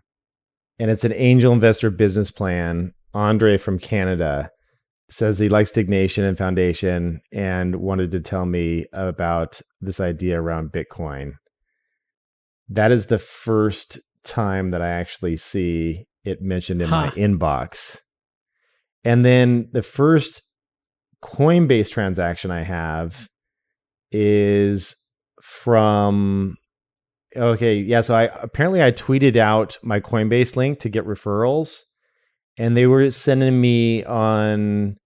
And it's an angel investor business plan. Andre from Canada says he likes Dig Nation and Foundation and wanted to tell me about this idea around Bitcoin. That is the first time that I actually see it mentioned in my inbox. And then the first Coinbase transaction I have is from... Okay, yeah, so I tweeted out my Coinbase link to get referrals, and they were sending me on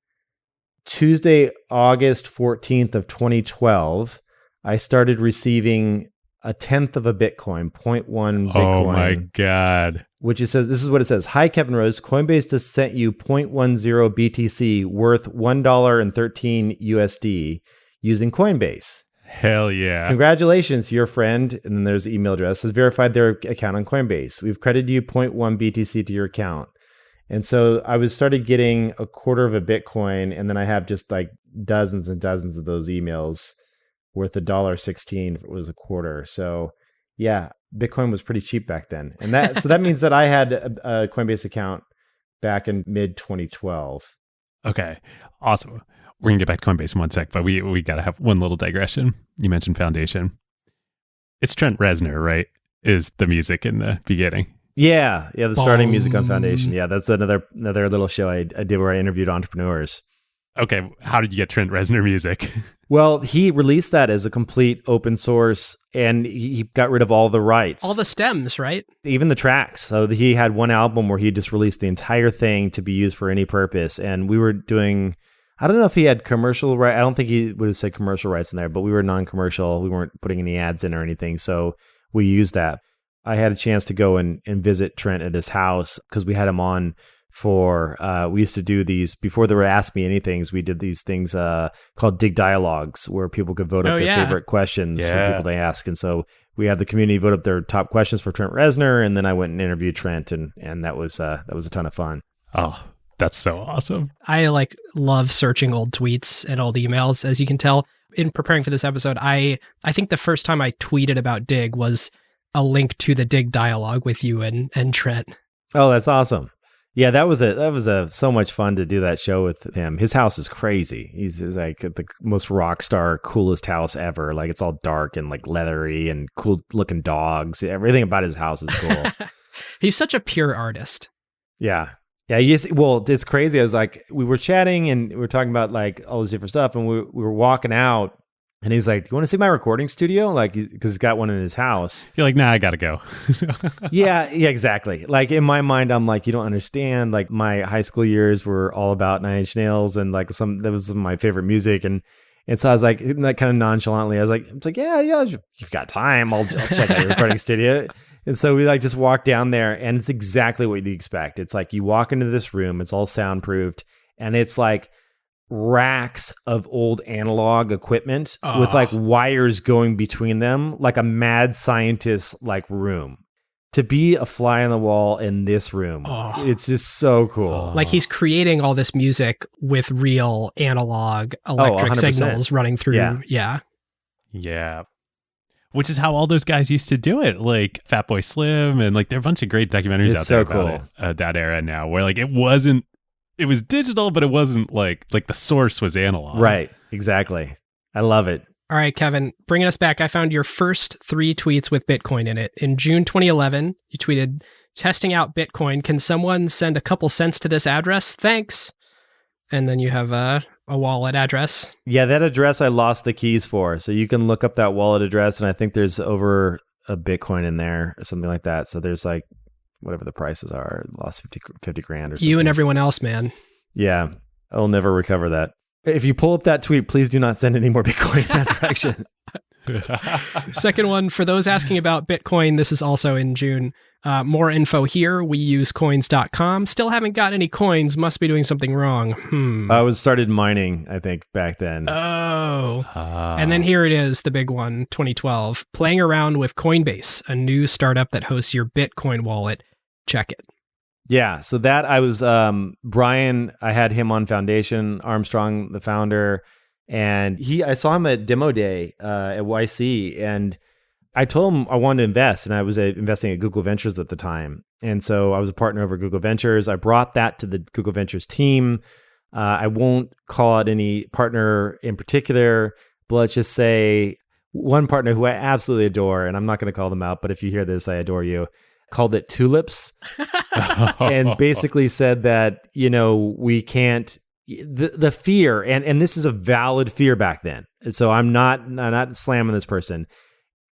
Tuesday, August 14th of 2012, I started receiving a tenth of a Bitcoin, 0.1 Bitcoin. Oh my God. Which it says, this is what it says. Hi, Kevin Rose. Coinbase just sent you 0.10 BTC worth $1.13 USD using Coinbase. Hell yeah. Congratulations, your friend. And then there's the email address. Has verified their account on Coinbase. We've credited you 0.1 BTC to your account. And so I started getting a quarter of a Bitcoin, and then I have just like dozens and dozens of those emails worth $1.16 if it was a quarter. So yeah, Bitcoin was pretty cheap back then. And that means that I had a Coinbase account back in mid 2012. Okay, awesome. We're going to get back to Coinbase in one sec, but we got to have one little digression. You mentioned Foundation. It's Trent Reznor, right? Is the music in the beginning. Yeah, the starting music on Foundation. Yeah, that's another little show I did where I interviewed entrepreneurs. Okay, how did you get Trent Reznor music? Well, he released that as a complete open source, and he got rid of all the rights. All the stems, right? Even the tracks. So he had one album where he just released the entire thing to be used for any purpose. And we were doing... I don't know if he had commercial rights. I don't think he would have said commercial rights in there, but we were non-commercial. We weren't putting any ads in or anything. So we used that. I had a chance to go and visit Trent at his house because we had him on for, we used to do these, before there were Ask Me Anythings, we did these things called Dig Dialogues where people could vote up their favorite questions for people to ask. And so we had the community vote up their top questions for Trent Reznor, and then I went and interviewed Trent, and that was a ton of fun. Oh, that's so awesome. I love searching old tweets and old emails, as you can tell. In preparing for this episode, I think the first time I tweeted about Dig was a link to the dig dialogue with you and Trent. Oh, that's awesome. Yeah, that was so much fun to do that show with him. His house is crazy. He's like the most rock star, coolest house ever. Like it's all dark and like leathery and cool looking dogs. Everything about his house is cool. He's such a pure artist. Yeah. Yeah. Yes. Well, it's crazy. I was like, we were chatting and we were talking about like all this different stuff, and we were walking out. And he's like, "Do you want to see my recording studio?" Like, because he's got one in his house. You're like, "Nah, I gotta go." Yeah, exactly. Like in my mind, I'm like, you don't understand. Like my high school years were all about Nine Inch Nails, and like that was some of my favorite music. And so I was like, that kind of nonchalantly, I was like, yeah, you've got time. I'll check out your recording studio. And so we like just walk down there, and it's exactly what you expect. It's like you walk into this room, it's all soundproofed, and it's like racks of old analog equipment with like wires going between them, like a mad scientist like room. To be a fly on the wall in this room, it's just so cool. Like he's creating all this music with real analog electric signals running through. Yeah. Which is how all those guys used to do it, like Fatboy Slim, and like there are a bunch of great documentaries out there about it, that era now, where like it was digital, but it wasn't like the source was analog. Right. Exactly. I love it. All right, Kevin, bringing us back. I found your first 3 tweets with Bitcoin in it. In June 2011, you tweeted, "Testing out Bitcoin. Can someone send a couple cents to this address? Thanks." And then you have a wallet address. Yeah, that address I lost the keys for. So you can look up that wallet address, and I think there's over a Bitcoin in there or something like that. So there's like whatever the prices are, lost 50 grand or something. You and everyone else, man. Yeah, I'll never recover that. If you pull up that tweet, please do not send any more Bitcoin in that direction. Second one, for those asking about Bitcoin, this is also in June. More info here. We use coins.com. Still haven't got any coins. Must be doing something wrong. I started mining, I think, back then. Oh. And then here it is, the big one, 2012. Playing around with Coinbase, a new startup that hosts your Bitcoin wallet. Check it. Yeah, so that I was, Brian, I had him on Foundation, Armstrong, the founder, and I saw him at Demo Day at YC, and I told him I wanted to invest, and I was investing at Google Ventures at the time. And so I was a partner over Google Ventures. I brought that to the Google Ventures team. I won't call out any partner in particular, but let's just say one partner who I absolutely adore, and I'm not going to call them out, but if you hear this, I adore you, called it Tulips, and basically said that, we can't, the fear, and this is a valid fear back then. So I'm not slamming this person.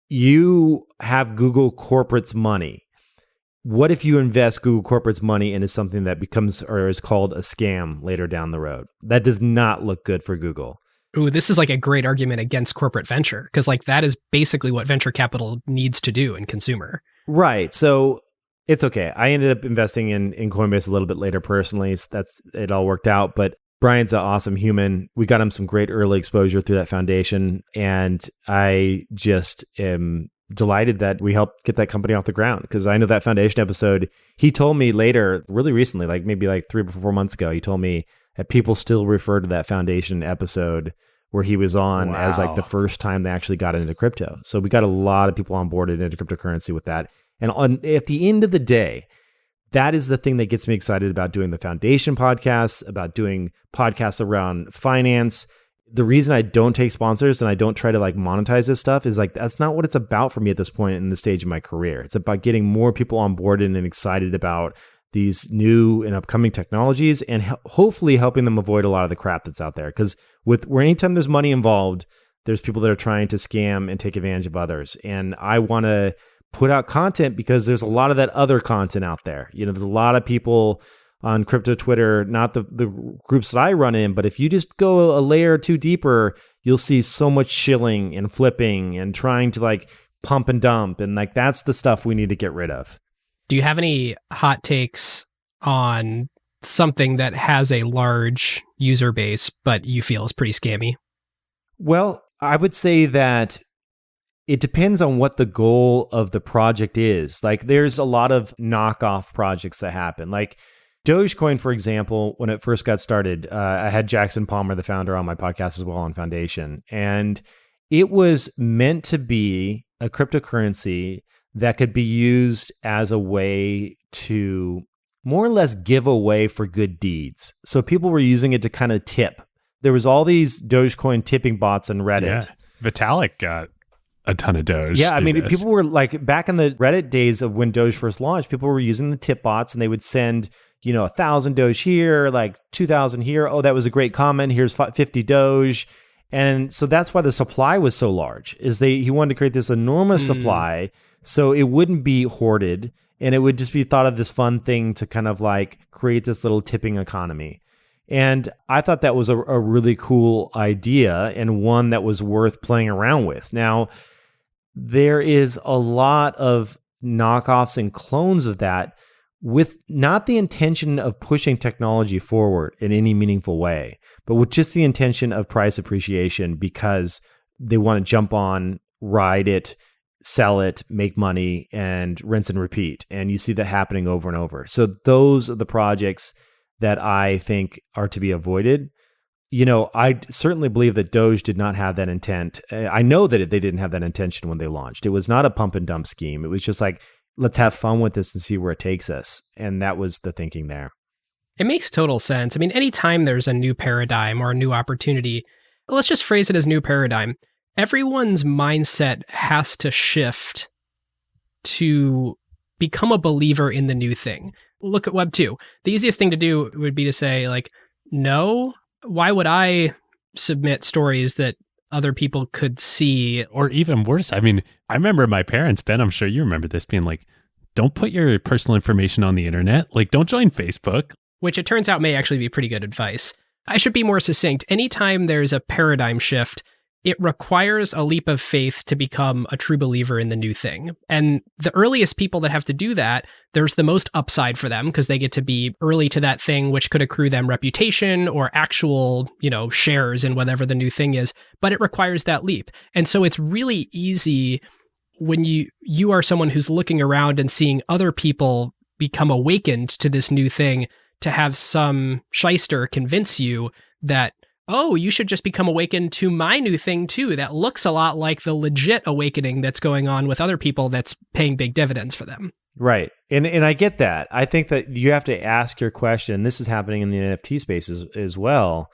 You have Google corporate's money. What if you invest Google corporate's money into something that becomes or is called a scam later down the road? That does not look good for Google. Ooh, this is like a great argument against corporate venture, because like that is basically what venture capital needs to do in consumer. Right. So it's okay. I ended up investing in Coinbase a little bit later personally. So it all worked out. But Brian's an awesome human. We got him some great early exposure through that foundation. And I just am delighted that we helped get that company off the ground. Because I know that foundation episode, he told me later, really recently, like maybe like 3 or 4 months ago, he told me that people still refer to that foundation episode where he was on as like the first time they actually got into crypto. So we got a lot of people on board into cryptocurrency with that. And at the end of the day, that is the thing that gets me excited about doing the foundation podcasts, about doing podcasts around finance. The reason I don't take sponsors and I don't try to like monetize this stuff is like, that's not what it's about for me at this point in the stage of my career. It's about getting more people on board and excited about these new and upcoming technologies and hopefully helping them avoid a lot of the crap that's out there. Because where anytime there's money involved, there's people that are trying to scam and take advantage of others. And I want to put out content because there's a lot of that other content out there. There's a lot of people on crypto Twitter, not the groups that I run in, but if you just go a layer or two deeper, you'll see so much shilling and flipping and trying to like pump and dump. And like, that's the stuff we need to get rid of. Do you have any hot takes on something that has a large user base, but you feel is pretty scammy? Well, I would say that it depends on what the goal of the project is. Like there's a lot of knockoff projects that happen. Like Dogecoin, for example, when it first got started, I had Jackson Palmer, the founder, on my podcast as well on Foundation. And it was meant to be a cryptocurrency that could be used as a way to more or less give away for good deeds. So people were using it to kind of tip. There was all these Dogecoin tipping bots on Reddit. Yeah. Vitalik got a ton of Doge. Yeah, I mean, this. people were like, back in the Reddit days of when Doge first launched, people were using the tip bots and they would send, 1,000 Doge here, like 2,000 here. Oh, that was a great comment. Here's 50 Doge. And so that's why the supply was so large, is he wanted to create this enormous supply so it wouldn't be hoarded and it would just be thought of this fun thing to kind of like create this little tipping economy. And I thought that was a really cool idea and one that was worth playing around with. Now, there is a lot of knockoffs and clones of that with not the intention of pushing technology forward in any meaningful way, but with just the intention of price appreciation because they want to jump on, ride it, sell it, make money, and rinse and repeat. And you see that happening over and over. So those are the projects that I think are to be avoided. I certainly believe that Doge did not have that intent. I know that they didn't have that intention when they launched. It was not a pump and dump scheme. It was just like, let's have fun with this and see where it takes us. And that was the thinking there. It makes total sense. I mean, anytime there's a new paradigm or a new opportunity, let's just phrase it as new paradigm. Everyone's mindset has to shift to become a believer in the new thing. Look at Web 2. The easiest thing to do would be to say, like, no, why would I submit stories that other people could see? Or even worse, I mean, I remember my parents, Ben, I'm sure you remember this, being like, don't put your personal information on the internet. Like, don't join Facebook. Which it turns out may actually be pretty good advice. I should be more succinct. Anytime there's a paradigm shift, it requires a leap of faith to become a true believer in the new thing. And the earliest people that have to do that, there's the most upside for them because they get to be early to that thing, which could accrue them reputation or actual, shares in whatever the new thing is. But it requires that leap. And so it's really easy when you are someone who's looking around and seeing other people become awakened to this new thing, to have some shyster convince you that, oh, you should just become awakened to my new thing too. That looks a lot like the legit awakening that's going on with other people that's paying big dividends for them. Right. And I get that. I think that you have to ask your question, and this is happening in the NFT space as well.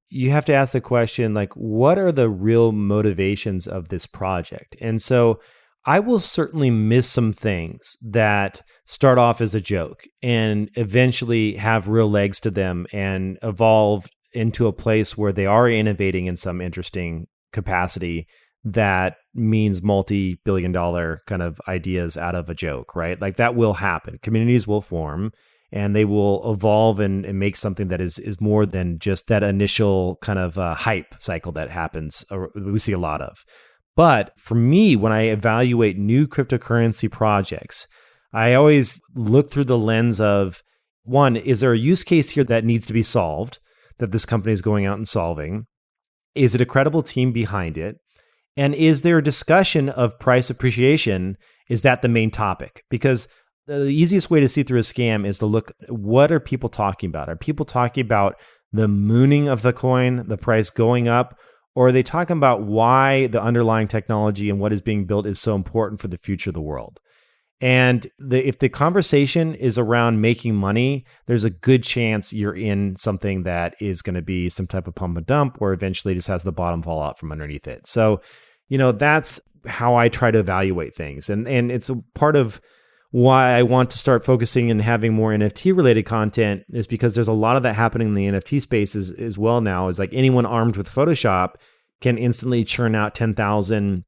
You have to ask the question, like, what are the real motivations of this project? And so I will certainly miss some things that start off as a joke and eventually have real legs to them and evolve into a place where they are innovating in some interesting capacity that means multi-billion-dollar kind of ideas out of a joke, right? Like that will happen. Communities will form and they will evolve and make something that is more than just that initial kind of hype cycle that happens, or we see a lot of. But for me, when I evaluate new cryptocurrency projects, I always look through the lens of, one, is there a use case here that needs to be solved, that this company is going out and solving? Is it a credible team behind it? And is there a discussion of price appreciation? Is that the main topic? Because the easiest way to see through a scam is to look, what are people talking about? Are people talking about the mooning of the coin, the price going up? Or are they talking about why the underlying technology and what is being built is so important for the future of the world? And if the conversation is around making money, there's a good chance you're in something that is going to be some type of pump and dump or eventually just has the bottom fall out from underneath it. So, that's how I try to evaluate things. And it's a part of why I want to start focusing and having more NFT related content is because there's a lot of that happening in the NFT space as well now. Is like anyone armed with Photoshop can instantly churn out 10,000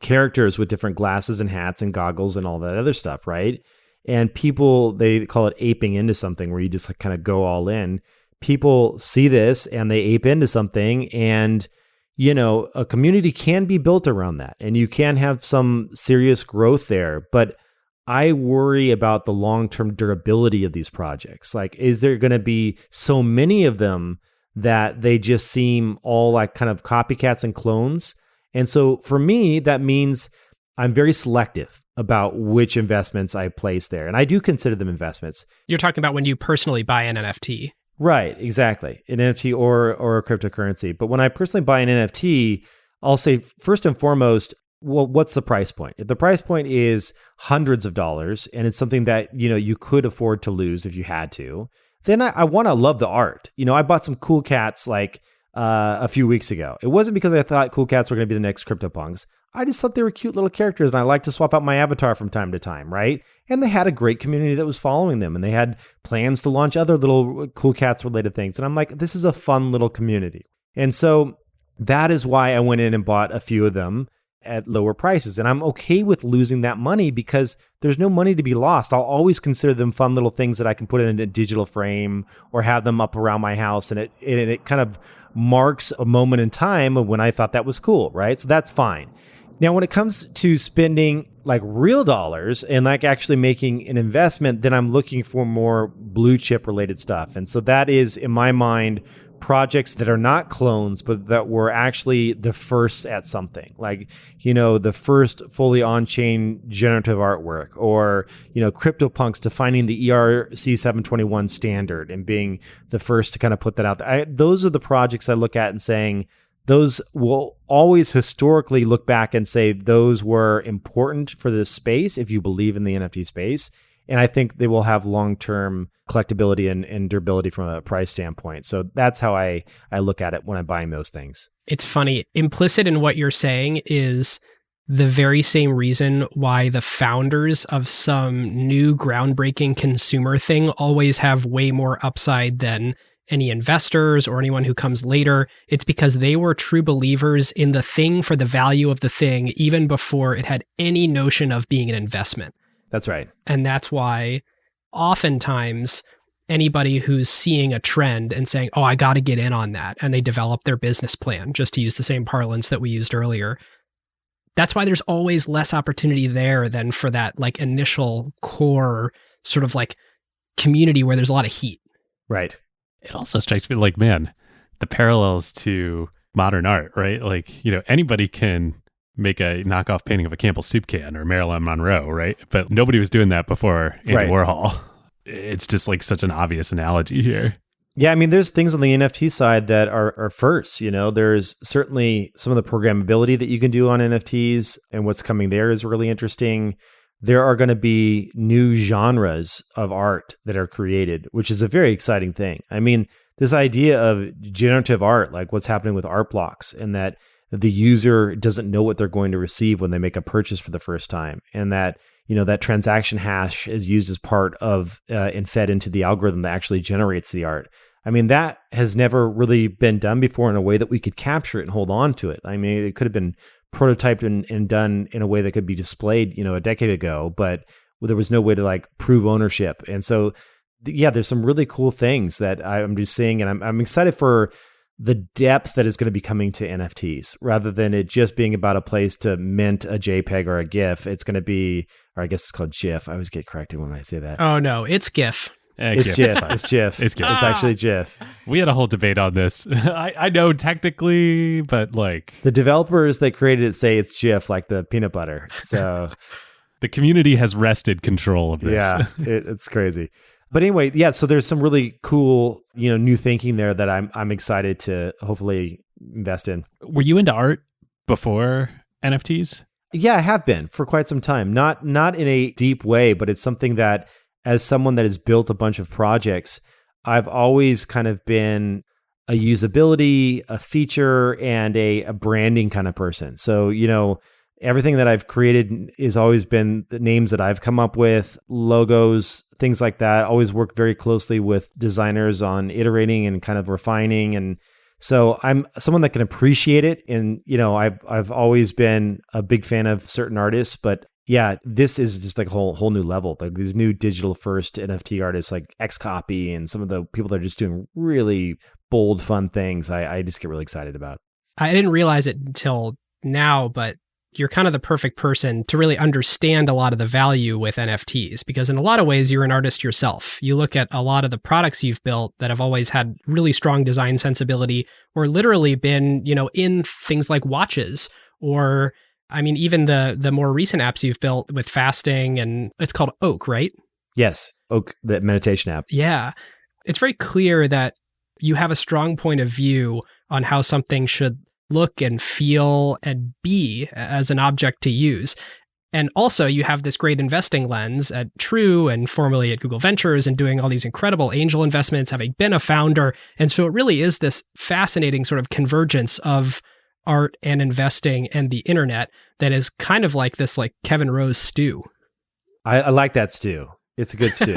characters with different glasses and hats and goggles and all that other stuff, right? And people, they call it aping into something where you just like kind of go all in. People see this and they ape into something, and a community can be built around that and you can have some serious growth there. But I worry about the long-term durability of these projects. Like, is there going to be so many of them that they just seem all like kind of copycats and clones? And so for me, that means I'm very selective about which investments I place there. And I do consider them investments. You're talking about when you personally buy an NFT. Right, exactly. An NFT or a cryptocurrency. But when I personally buy an NFT, I'll say first and foremost, well, what's the price point? If the price point is hundreds of dollars and it's something that, you could afford to lose if you had to, then I want to love the art. I bought some cool cats like a few weeks ago. It wasn't because I thought cool cats were going to be the next CryptoPunks. I just thought they were cute little characters and I like to swap out my avatar from time to time, right? And they had a great community that was following them and they had plans to launch other little cool cats related things. And I'm like, this is a fun little community. And so that is why I went in and bought a few of them at lower prices. And I'm okay with losing that money because there's no money to be lost. I'll always consider them fun little things that I can put in a digital frame or have them up around my house. And it kind of marks a moment in time of when I thought that was cool, right? So that's fine. Now, when it comes to spending like real dollars and like actually making an investment, then I'm looking for more blue chip related stuff. And so that is, in my mind, projects that are not clones, but that were actually the first at something, like, the first fully on-chain generative artwork, or, CryptoPunks defining the ERC-721 standard and being the first to kind of put that out there. Those are the projects I look at and saying, those will always historically look back and say those were important for this space if you believe in the NFT space. And I think they will have long-term collectability and durability from a price standpoint. So that's how I look at it when I'm buying those things. It's funny. Implicit in what you're saying is the very same reason why the founders of some new groundbreaking consumer thing always have way more upside than any investors or anyone who comes later. It's because they were true believers in the thing for the value of the thing, even before it had any notion of being an investment. That's right. And that's why oftentimes anybody who's seeing a trend and saying, oh, I got to get in on that, and they develop their business plan, just to use the same parlance that we used earlier, that's why there's always less opportunity there than for that like initial core sort of like community where there's a lot of heat. Right. It also strikes me like, man, the parallels to modern art, right? Like, anybody can make a knockoff painting of a Campbell soup can or Marilyn Monroe, right? But nobody was doing that before Andy Warhol. It's just like such an obvious analogy here. Yeah, I mean, there's things on the NFT side that are first. There's certainly some of the programmability that you can do on NFTs, and what's coming there is really interesting. There are going to be new genres of art that are created, which is a very exciting thing. I mean, this idea of generative art, like what's happening with art blocks, and that the user doesn't know what they're going to receive when they make a purchase for the first time, and that that transaction hash is used as part of and fed into the algorithm that actually generates the art. I mean, that has never really been done before in a way that we could capture it and hold on to it. I mean, it could have been prototyped and done in a way that could be displayed, a decade ago, but there was no way to like prove ownership. And so, yeah, there's some really cool things that I'm just seeing, and I'm excited for the depth that is going to be coming to NFTs, rather than it just being about a place to mint a JPEG or a GIF. It's going to be, or I guess it's called GIF. I always get corrected when I say that. Oh no, it's GIF. It's GIF. It's GIF. It's GIF. It's actually GIF. We had a whole debate on this. I know technically, but like the developers that created it say it's GIF, like the peanut butter. So the community has wrested control of this. Yeah, it's crazy. But anyway, yeah. So there's some really cool, new thinking there that I'm excited to hopefully invest in. Were you into art before NFTs? Yeah, I have been for quite some time. Not in a deep way, but it's something that, as someone that has built a bunch of projects, I've always kind of been a usability, a feature, and a branding kind of person. So, everything that I've created has always been the names that I've come up with, logos, things like that. Always work very closely with designers on iterating and kind of refining. And so I'm someone that can appreciate it. And, I've always been a big fan of certain artists, but yeah, this is just like a whole new level. Like these new digital first NFT artists like Xcopy and some of the people that are just doing really bold, fun things. I just get really excited about. I didn't realize it until now, but you're kind of the perfect person to really understand a lot of the value with NFTs, because in a lot of ways, you're an artist yourself. You look at a lot of the products you've built that have always had really strong design sensibility, or literally been, in things like watches, or I mean, even the more recent apps you've built with fasting, and it's called Oak, right? Yes, Oak, the meditation app. Yeah. It's very clear that you have a strong point of view on how something should look and feel and be as an object to use. And also, you have this great investing lens at True and formerly at Google Ventures and doing all these incredible angel investments, having been a founder. And so it really is this fascinating sort of convergence of art and investing and the internet that is kind of like this like Kevin Rose stew. I like that stew. It's a good stew.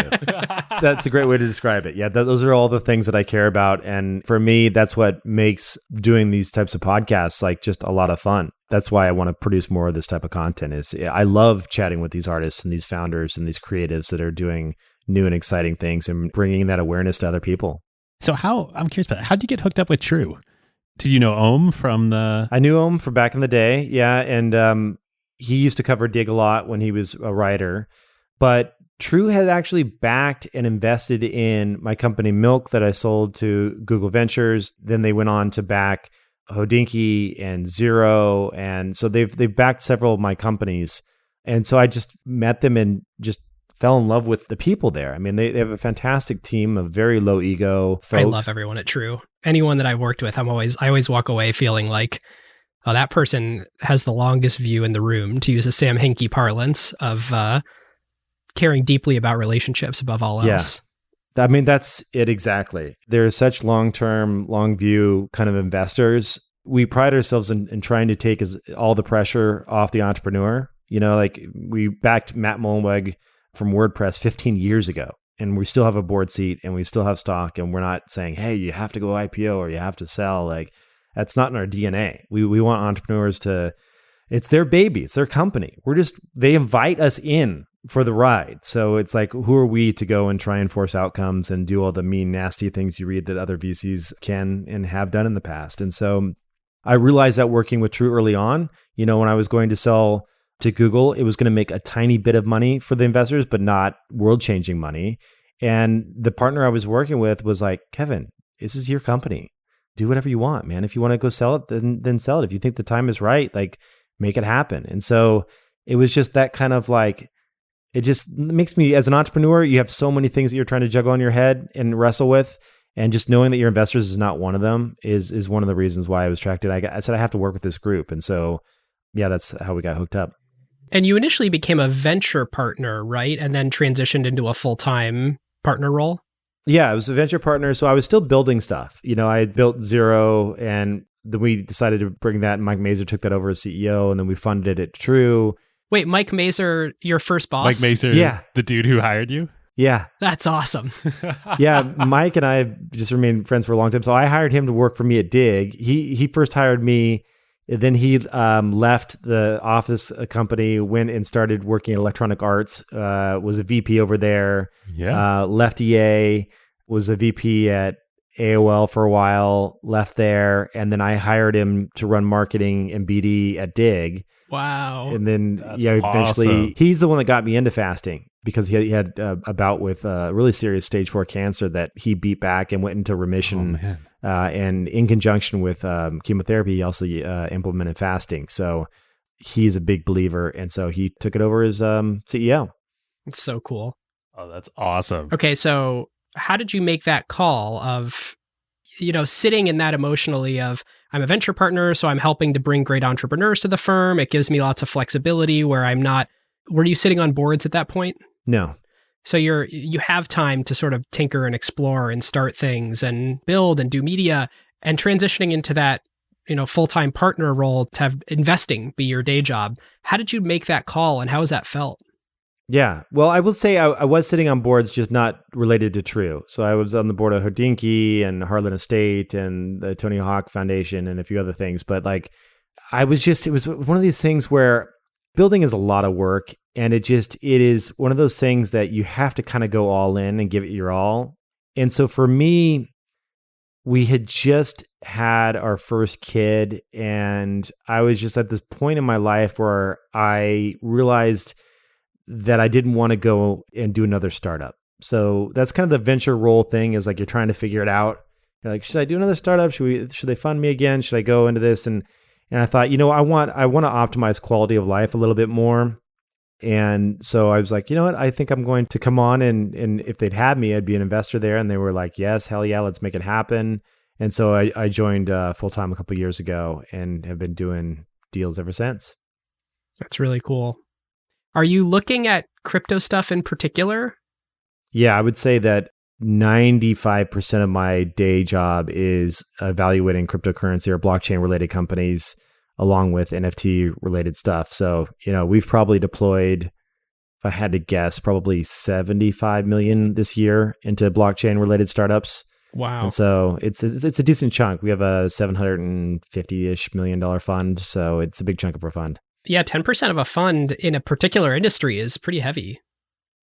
That's a great way to describe it. Yeah, those are all the things that I care about. And for me, that's what makes doing these types of podcasts like just a lot of fun. That's why I want to produce more of this type of content. Is I love chatting with these artists and these founders and these creatives that are doing new and exciting things and bringing that awareness to other people. So I'm curious about that. How'd you get hooked up with True? Did you know Ohm from the... I knew Ohm from back in the day. Yeah. And he used to cover Dig a lot when he was a writer. But True had actually backed and invested in my company Milk that I sold to Google Ventures. Then they went on to back Hodinkee and Zero. And so they've backed several of my companies. And so I just met them and just fell in love with the people there. I mean, they have a fantastic team of very low ego folks. I love everyone at True. Anyone that I've worked with, I always walk away feeling like, oh, that person has the longest view in the room, to use a Sam Hinkie parlance of caring deeply about relationships above all else. Yeah. I mean, that's it exactly. They're such long-term, long view kind of investors. We pride ourselves in trying to take all the pressure off the entrepreneur. You know, like we backed Matt Mullenweg from WordPress 15 years ago, and we still have a board seat and we still have stock, and we're not saying, hey, you have to go IPO or you have to sell. Like, that's not in our DNA. We want entrepreneurs to, it's their baby, it's their company. They invite us in for the ride. So it's like, who are we to go and try and force outcomes and do all the mean, nasty things you read that other VCs can and have done in the past? And so I realized that working with True early on, you know, when I was going to sell to Google, it was going to make a tiny bit of money for the investors, but not world-changing money. And the partner I was working with was like, Kevin, this is your company. Do whatever you want, man. If you want to go sell it, then sell it. If you think the time is right, like, make it happen. And so it was just that kind of like, it just makes me, as an entrepreneur, you have so many things that you're trying to juggle in your head and wrestle with. And just knowing that your investors is not one of them is one of the reasons why I was attracted. I said, I have to work with this group. And so, yeah, that's how we got hooked up. And you initially became a venture partner, right? And then transitioned into a full-time partner role? Yeah, I was a venture partner. So I was still building stuff. You know, I had built Zero, and then we decided to bring that, and Mike Mazer took that over as CEO, and then we funded it at True. Wait, Mike Mazer, your first boss? Mike Mazer, yeah. The dude who hired you? Yeah. That's awesome. Yeah, Mike and I have just remained friends for a long time. So I hired him to work for me at Dig. He first hired me. Then he left the office company, went and started working at Electronic Arts, was a VP over there. Yeah. Left EA, was a VP at AOL for a while, left there. And then I hired him to run marketing and BD at Dig. Wow. And then, That's eventually awesome. he's the one that got me into fasting because he had a bout with really serious stage 4 cancer that he beat back and went into remission. Oh, man. And in conjunction with chemotherapy, he also implemented fasting. So he's a big believer. And so he took it over as CEO. It's so cool. Oh, that's awesome. Okay, so how did you make that call of, you know, sitting in that emotionally of, I'm a venture partner, so I'm helping to bring great entrepreneurs to the firm. It gives me lots of flexibility where I'm not, were you sitting on boards at that point? No. So you have time to sort of tinker and explore and start things and build and do media, and transitioning into that, you know, full-time partner role to have investing be your day job. How did you make that call, and how has that felt? Yeah. Well, I will say I was sitting on boards, just not related to True. So I was on the board of Hodinkee and Harlan Estate and the Tony Hawk Foundation and a few other things. But like, it was one of these things where building is a lot of work. And it is one of those things that you have to kind of go all in and give it your all. And so for me, we had just had our first kid, and I was just at this point in my life where I realized that I didn't want to go and do another startup. So that's kind of the venture role thing, is like you're trying to figure it out. You're like, should I do another startup? Should they fund me again? Should I go into this? And I thought, you know, I want to optimize quality of life a little bit more. And so I was like, you know what? I think I'm going to come on, and if they'd had me, I'd be an investor there. And they were like, yes, hell yeah, let's make it happen. And so I joined full-time a couple of years ago and have been doing deals ever since. That's really cool. Are you looking at crypto stuff in particular? Yeah, I would say that 95% of my day job is evaluating cryptocurrency or blockchain related companies along with NFT related stuff. So, we've probably deployed, if I had to guess, probably 75 million this year into blockchain related startups. Wow. And so it's a decent chunk. We have a $750-ish million fund. So it's a big chunk of our fund. Yeah, 10% of a fund in a particular industry is pretty heavy.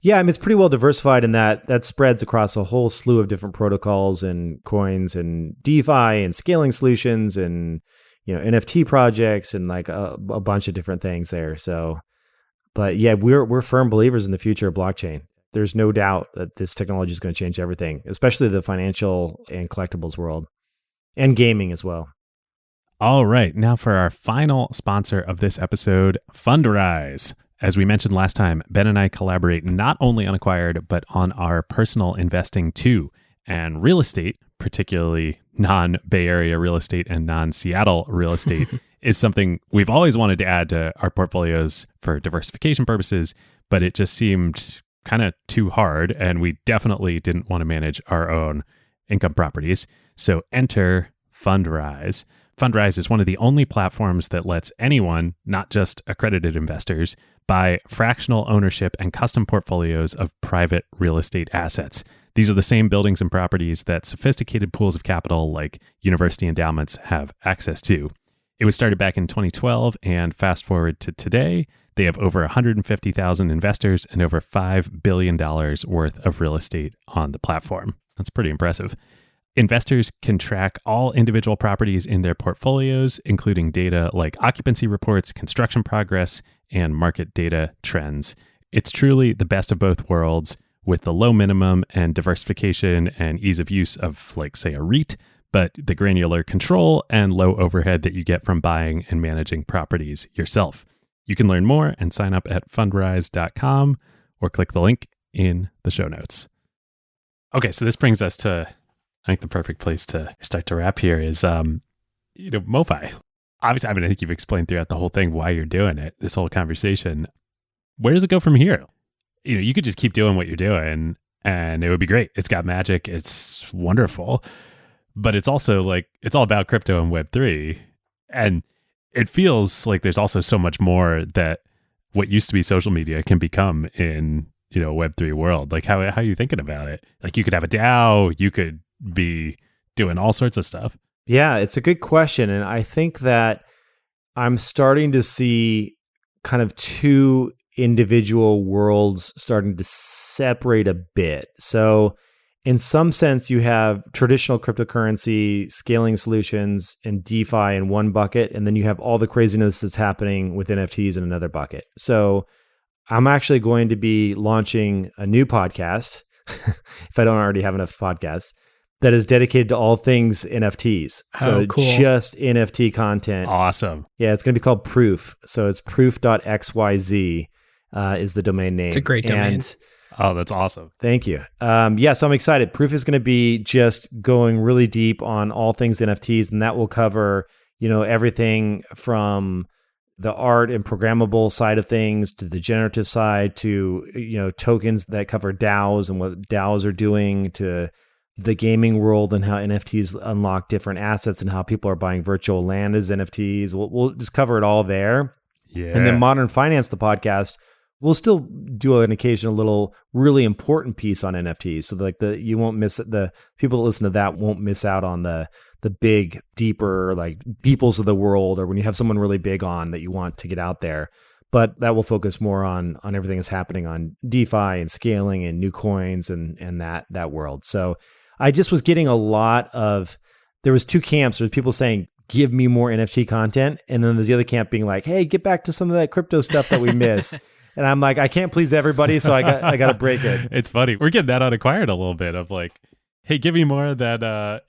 Yeah, I mean, it's pretty well diversified in that spreads across a whole slew of different protocols and coins and DeFi and scaling solutions and, NFT projects and like a bunch of different things there. So, but yeah, we're firm believers in the future of blockchain. There's no doubt that this technology is going to change everything, especially the financial and collectibles world and gaming as well. All right, now for our final sponsor of this episode, Fundrise. As we mentioned last time, Ben and I collaborate not only on Acquired, but on our personal investing too. And real estate, particularly non-Bay Area real estate and non-Seattle real estate, is something we've always wanted to add to our portfolios for diversification purposes, but it just seemed kind of too hard, and we definitely didn't want to manage our own income properties. So enter Fundrise. Fundrise is one of the only platforms that lets anyone, not just accredited investors, buy fractional ownership and custom portfolios of private real estate assets. These are the same buildings and properties that sophisticated pools of capital like university endowments have access to. It was started back in 2012, and fast forward to today, they have over 150,000 investors and over $5 billion worth of real estate on the platform. That's pretty impressive. Investors can track all individual properties in their portfolios, including data like occupancy reports, construction progress, and market data trends. It's truly the best of both worlds with the low minimum and diversification and ease of use of, like, say, a REIT, but the granular control and low overhead that you get from buying and managing properties yourself. You can learn more and sign up at fundrise.com or click the link in the show notes. Okay, so this brings us to, I think, the perfect place to start to wrap here is, MoFi. Obviously, I think you've explained throughout the whole thing why you're doing it, this whole conversation. Where does it go from here? You could just keep doing what you're doing and it would be great. It's got magic. It's wonderful. But it's also like, it's all about crypto and Web3. And it feels like there's also so much more that what used to be social media can become in, Web3 world. Like, how are you thinking about it? Like, you could have a DAO, you could be doing all sorts of stuff. Yeah, it's a good question. And I think that I'm starting to see kind of two individual worlds starting to separate a bit. So in some sense, you have traditional cryptocurrency, scaling solutions, and DeFi in one bucket, and then you have all the craziness that's happening with NFTs in another bucket. So I'm actually going to be launching a new podcast, if I don't already have enough podcasts, that is dedicated to all things NFTs. So cool. Just NFT content. Awesome. Yeah, it's going to be called Proof. So it's proof.xyz is the domain name. It's a great domain. Oh, that's awesome. Thank you. So I'm excited. Proof is going to be just going really deep on all things NFTs, and that will cover, everything from the art and programmable side of things to the generative side to, tokens that cover DAOs and what DAOs are doing to the gaming world and how NFTs unlock different assets and how people are buying virtual land as NFTs. We'll just cover it all there. Yeah. And then Modern Finance, the podcast, we'll still do an occasional little really important piece on NFTs. So you won't miss it. The people that listen to that won't miss out on the big, deeper, like Beeples of the world, or when you have someone really big on that you want to get out there. But that will focus more on everything that's happening on DeFi and scaling and new coins and that world. So I just was getting there was two camps. There's people saying, give me more NFT content. And then there's the other camp being like, hey, get back to some of that crypto stuff that we miss. And I'm like, I can't please everybody, so I got to break it. It's funny. We're getting that on Acquired a little bit of like, hey, give me more of that,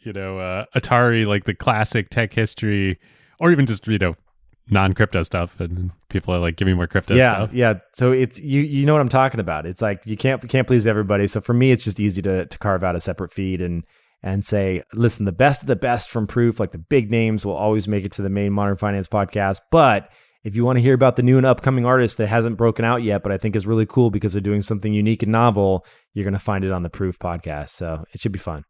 Atari, like the classic tech history, or even just, non-crypto stuff. And people are like, give me more crypto stuff. Yeah. So it's, you know what I'm talking about. It's like, you can't please everybody. So for me, it's just easy to carve out a separate feed and and say, listen, the best of the best from Proof, like the big names will always make it to the main Modern Finance podcast. But if you want to hear about the new and upcoming artist that hasn't broken out yet, but I think is really cool because they're doing something unique and novel, you're going to find it on the Proof podcast. So it should be fun.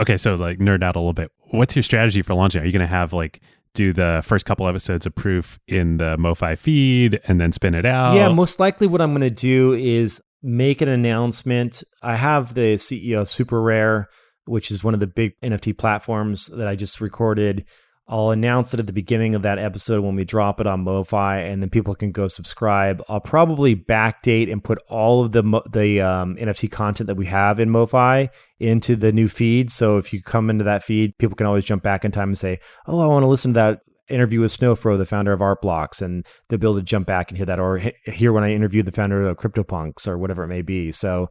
Okay, so like nerd out a little bit. What's your strategy for launching? Are you going to have like do the first couple episodes of Proof in the MoFi feed and then spin it out? Yeah, most likely what I'm going to do is make an announcement. I have the CEO of Super Rare, which is one of the big NFT platforms that I just recorded. I'll announce it at the beginning of that episode when we drop it on MoFi, and then people can go subscribe. I'll probably backdate and put all of the NFT content that we have in MoFi into the new feed. So if you come into that feed, people can always jump back in time and say, oh, I want to listen to that interview with Snowfro, the founder of Artblocks, and they'll be able to jump back and hear that, or hear when I interviewed the founder of CryptoPunks or whatever it may be. So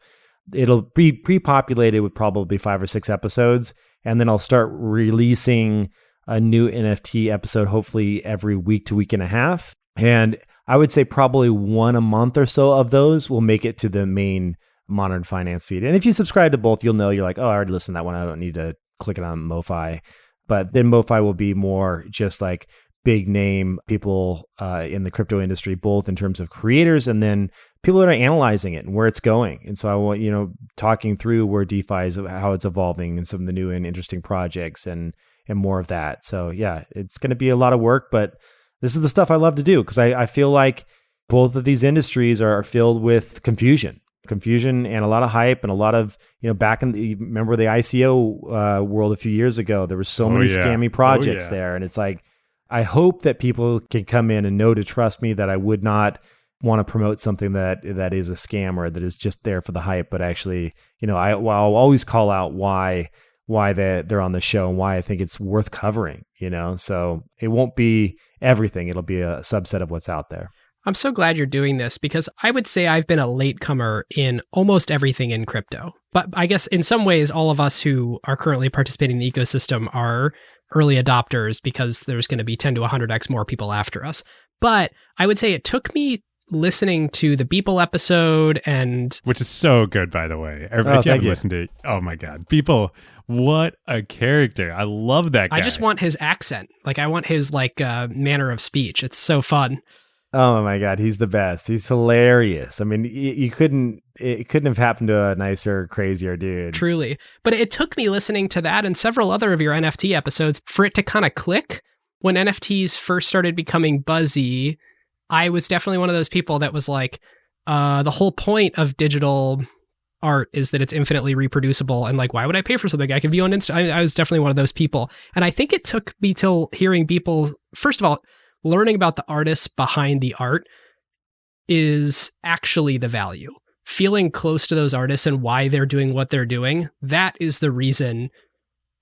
it'll be pre-populated with probably 5 or 6 episodes, and then I'll start releasing a new NFT episode, hopefully every week to week and a half. And I would say probably one a month or so of those will make it to the main Modern Finance feed. And if you subscribe to both, you'll know, you're like, oh, I already listened to that one. I don't need to click it on MoFi. But then MoFi will be more just like big name people in the crypto industry, both in terms of creators and then people that are analyzing it and where it's going. And so I want, talking through where DeFi is, how it's evolving and some of the new and interesting projects and more of that. So yeah, it's going to be a lot of work, but this is the stuff I love to do because I feel like both of these industries are filled with confusion and a lot of hype and a lot of, back in remember the ICO world a few years ago, there were so many scammy projects there. And it's like, I hope that people can come in and know to trust me that I would not want to promote something that is a scam or that is just there for the hype, but actually, I'll always call out why they're on the show and why I think it's worth covering, so it won't be everything. It'll be a subset of what's out there. I'm so glad you're doing this because I would say I've been a latecomer in almost everything in crypto. But I guess in some ways, all of us who are currently participating in the ecosystem are early adopters because there's going to be 10 to 100x more people after us. But I would say it took me listening to the Beeple episode which is so good, by the way. If you haven't listened to it, oh my God. Beeple, what a character. I love that guy. I just want his accent. Like I want his manner of speech. It's so fun. Oh my God, he's the best. He's hilarious. I mean, it couldn't have happened to a nicer, crazier dude. Truly. But it took me listening to that and several other of your NFT episodes for it to kind of click. When NFTs first started becoming buzzy, I was definitely one of those people that was like, the whole point of digital art is that it's infinitely reproducible. And like, why would I pay for something I can view on Insta? I was definitely one of those people. And I think it took me till hearing people, first of all, learning about the artists behind the art is actually the value. Feeling close to those artists and why they're doing what they're doing, that is the reason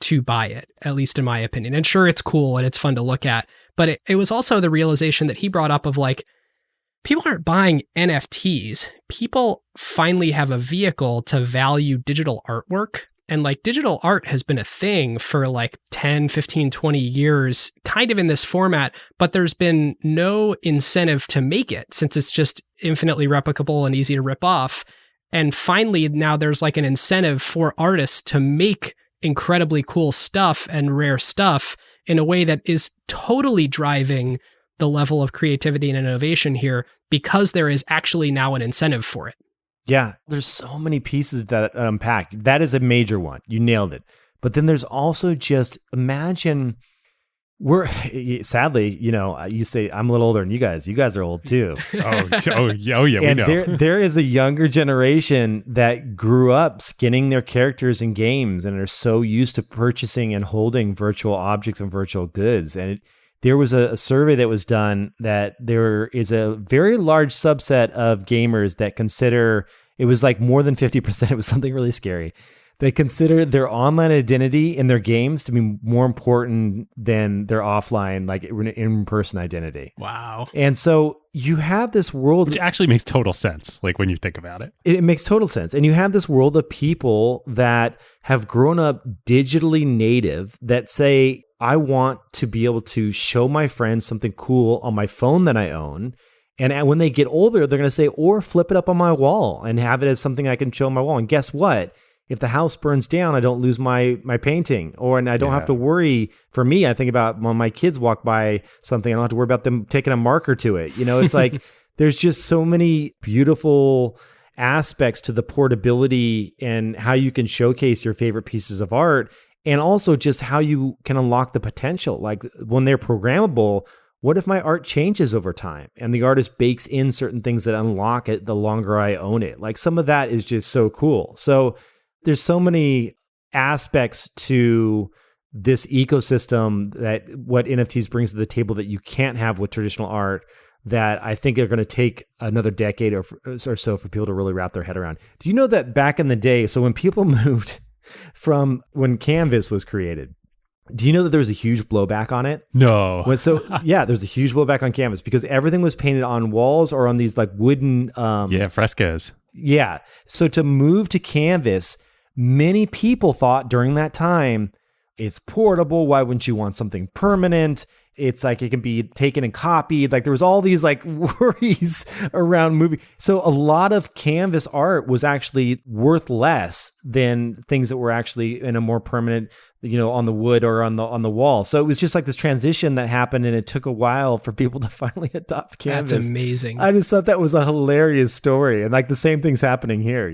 to buy it, at least in my opinion. And sure, it's cool and it's fun to look at, but it was also the realization that he brought up of like, people aren't buying NFTs. People finally have a vehicle to value digital artwork. And like digital art has been a thing for like 10, 15, 20 years, kind of in this format, but there's been no incentive to make it since it's just infinitely replicable and easy to rip off. And finally, now there's like an incentive for artists to make incredibly cool stuff and rare stuff in a way that is totally driving the level of creativity and innovation here because there is actually now an incentive for it. Yeah, there's so many pieces that unpack. That is a major one. You nailed it. But then there's also just imagine sadly, you say I'm a little older than you guys. You guys are old too. oh yeah, we and know. there is a younger generation that grew up skinning their characters in games and are so used to purchasing and holding virtual objects and virtual goods. And there was a survey that was done that there is a very large subset of gamers that consider, it was like more than 50%, it was something really scary. They consider their online identity in their games to be more important than their offline, like in-person identity. Wow. And so you have this world... Which actually makes total sense, like when you think about it. It makes total sense. And you have this world of people that have grown up digitally native that say, I want to be able to show my friends something cool on my phone that I own. And when they get older, they're going to say, or flip it up on my wall and have it as something I can show on my wall. And guess what? if the house burns down, I don't lose my painting, and I don't have to worry. For me, I think about when my kids walk by something, I don't have to worry about them taking a marker to it. It's like there's just so many beautiful aspects to the portability and how you can showcase your favorite pieces of art, and also just how you can unlock the potential. Like when they're programmable, what if my art changes over time and the artist bakes in certain things that unlock it the longer I own it? Like some of that is just so cool. So there's so many aspects to this ecosystem that what NFTs brings to the table that you can't have with traditional art, that I think are going to take another decade or so for people to really wrap their head around. Do you know that back in the day, so when people moved from when Canvas was created, do you know that there was a huge blowback on it? No. There's a huge blowback on Canvas because everything was painted on walls or on these like wooden... frescoes. Yeah. So to move to Canvas, many people thought during that time, it's portable. Why wouldn't you want something permanent? It's like it can be taken and copied. Like there was all these like worries around moving. So a lot of Canvas art was actually worth less than things that were actually in a more permanent, on the wood or on the wall. So it was just like this transition that happened, and it took a while for people to finally adopt Canvas. That's amazing. I just thought that was a hilarious story, and like the same thing's happening here.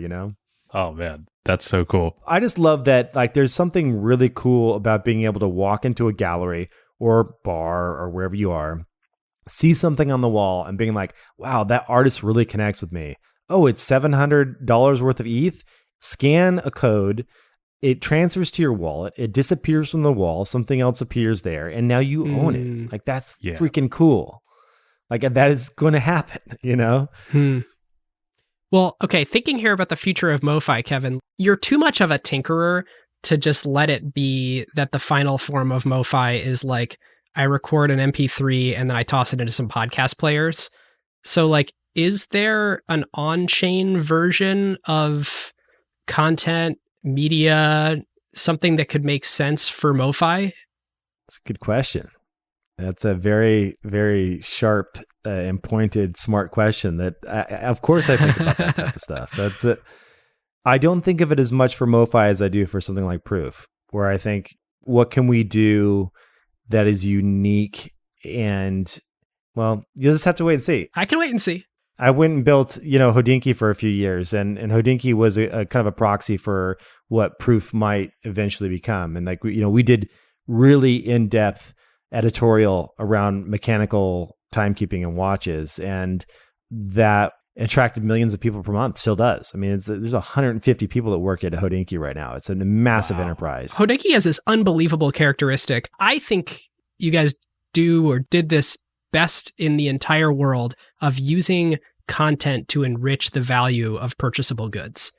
Oh man, that's so cool. I just love that. Like there's something really cool about being able to walk into a gallery or bar or wherever you are, see something on the wall and being like, wow, that artist really connects with me. Oh, it's $700 worth of ETH. Scan a code. It transfers to your wallet. It disappears from the wall. Something else appears there. And now you own it. Like that's freaking cool. Like that is going to happen, Well, okay, thinking here about the future of MoFi, Kevin, you're too much of a tinkerer to just let it be that the final form of MoFi is like, I record an MP3 and then I toss it into some podcast players. So like, is there an on-chain version of content, media, something that could make sense for MoFi? That's a good question. That's a very, very sharp and pointed, smart question that, of course, I think about that type of stuff. That's it. I don't think of it as much for MoFi as I do for something like Proof, where I think, what can we do that is unique? And, well, you just have to wait and see. I can wait and see. I went and built, Hodinkee for a few years, and Hodinkee was a kind of a proxy for what Proof might eventually become. And like, we did really in-depth editorial around mechanical timekeeping and watches, and that attracted millions of people per month, still does. I mean, there's 150 people that work at Hodinkee right now. It's a massive enterprise. Hodinkee has this unbelievable characteristic. I think you guys did this best in the entire world of using content to enrich the value of purchasable goods.